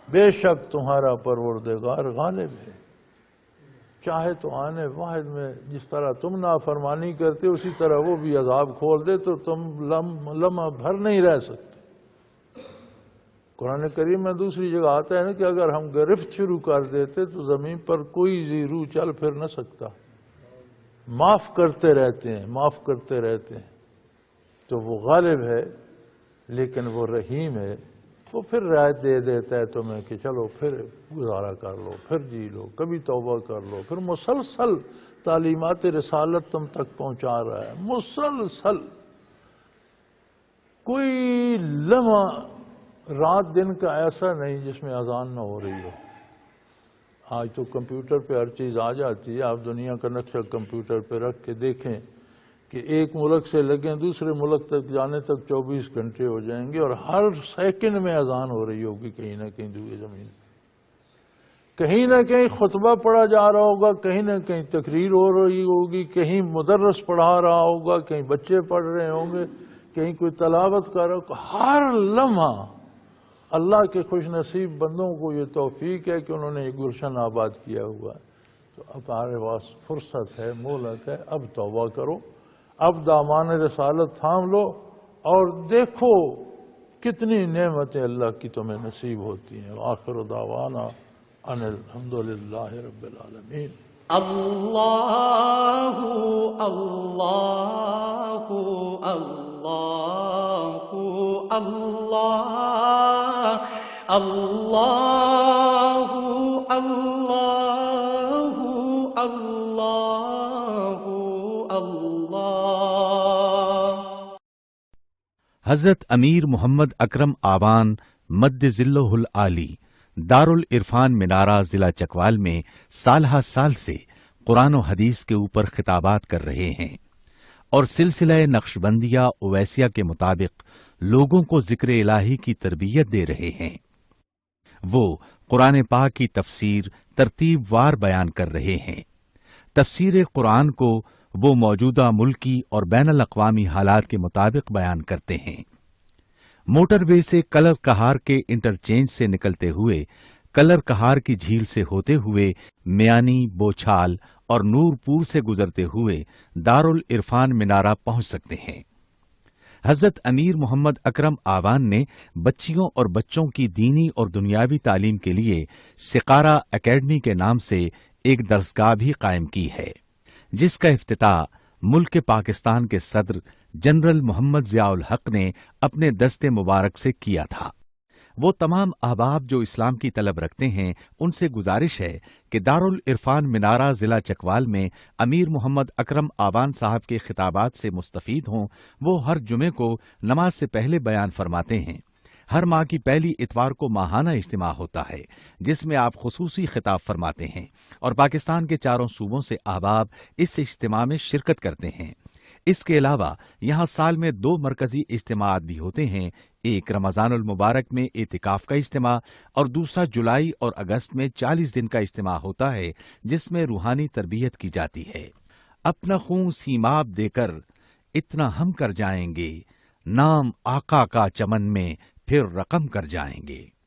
بے شک تمہارا پروردگار غالب ہے، چاہے تو آنے واحد میں جس طرح تم نافرمانی کرتے اسی طرح وہ بھی عذاب کھول دے تو تم لمحہ بھر نہیں رہ سکتے. قرآن کریم میں دوسری جگہ آتا ہے نا کہ اگر ہم گرفت شروع کر دیتے تو زمین پر کوئی ذی روح چل پھر نہ سکتا. معاف کرتے رہتے ہیں، معاف کرتے رہتے ہیں. تو وہ غالب ہے لیکن وہ رحیم ہے. وہ پھر رعایت دے دیتا ہے تمہیں کہ چلو پھر گزارا کر لو، پھر جی لو، کبھی توبہ کر لو. پھر مسلسل تعلیمات رسالت تم تک پہنچا رہا ہے، مسلسل. کوئی لمحہ رات دن کا ایسا نہیں جس میں اذان نہ ہو رہی ہو. آج تو کمپیوٹر پہ ہر چیز آ جاتی ہے. آپ دنیا کا نقشہ کمپیوٹر پہ رکھ کے دیکھیں کہ ایک ملک سے لگیں دوسرے ملک تک جانے تک 24 گھنٹے ہو جائیں گے اور ہر سیکنڈ میں اذان ہو رہی ہوگی کہیں نہ کہیں دوئے زمین. کہیں نہ کہیں خطبہ پڑھا جا رہا ہوگا، کہیں نہ کہیں تقریر ہو رہی ہوگی، کہیں مدرس پڑھا رہا ہوگا، کہیں بچے پڑھ رہے ہوں گے، کہیں کوئی تلاوت کر رہا ہوگا. ہر لمحہ اللہ کے خوش نصیب بندوں کو یہ توفیق ہے کہ انہوں نے یہ گلشن آباد کیا ہوا ہے. تو اب ہمارے پاس فرصت ہے، مہلت ہے. اب توبہ کرو، اب دامان رسالت تھام لو اور دیکھو کتنی نعمتیں اللہ کی تمہیں نصیب ہوتی ہیں. آخر دعوانا ان الحمدللہ رب العالمین. اللہ اللہ اللہ اللہ اللہ اللہ اللہ اللہ. حضرت امیر محمد اکرم آوان مد ذلہ العالی دارالعرفان منارہ ضلع چکوال میں سالہ سال سے قرآن و حدیث کے اوپر خطابات کر رہے ہیں اور سلسلہ نقشبندیہ اویسیہ کے مطابق لوگوں کو ذکر الہی کی تربیت دے رہے ہیں. وہ قرآن پاک کی تفسیر ترتیب وار بیان کر رہے ہیں. تفسیر قرآن کو وہ موجودہ ملکی اور بین الاقوامی حالات کے مطابق بیان کرتے ہیں. موٹر وے سے کلر کہار کے انٹرچینج سے نکلتے ہوئے کلر کہار کی جھیل سے ہوتے ہوئے میانی، بوچھال اور نور پور سے گزرتے ہوئے دارالعرفان منارہ پہنچ سکتے ہیں. حضرت امیر محمد اکرم آوان نے بچیوں اور بچوں کی دینی اور دنیاوی تعلیم کے لیے سقارہ اکیڈمی کے نام سے ایک درسگاہ بھی قائم کی ہے، جس کا افتتاح ملک پاکستان کے صدر جنرل محمد ضیاء الحق نے اپنے دست مبارک سے کیا تھا. وہ تمام احباب جو اسلام کی طلب رکھتے ہیں ان سے گزارش ہے کہ دارالعرفان منارہ ضلع چکوال میں امیر محمد اکرم آوان صاحب کے خطابات سے مستفید ہوں. وہ ہر جمعے کو نماز سے پہلے بیان فرماتے ہیں. ہر ماہ کی پہلی اتوار کو ماہانہ اجتماع ہوتا ہے جس میں آپ خصوصی خطاب فرماتے ہیں اور پاکستان کے چاروں صوبوں سے احباب اس اجتماع میں شرکت کرتے ہیں. اس کے علاوہ یہاں سال میں 2 مرکزی اجتماعات بھی ہوتے ہیں. ایک رمضان المبارک میں اعتکاف کا اجتماع اور دوسرا جولائی اور اگست میں 40 دن کا اجتماع ہوتا ہے جس میں روحانی تربیت کی جاتی ہے. اپنا خون سیماب دے کر اتنا ہم کر جائیں گے، نام آقا کا چمن میں پھر رقم کر جائیں گے.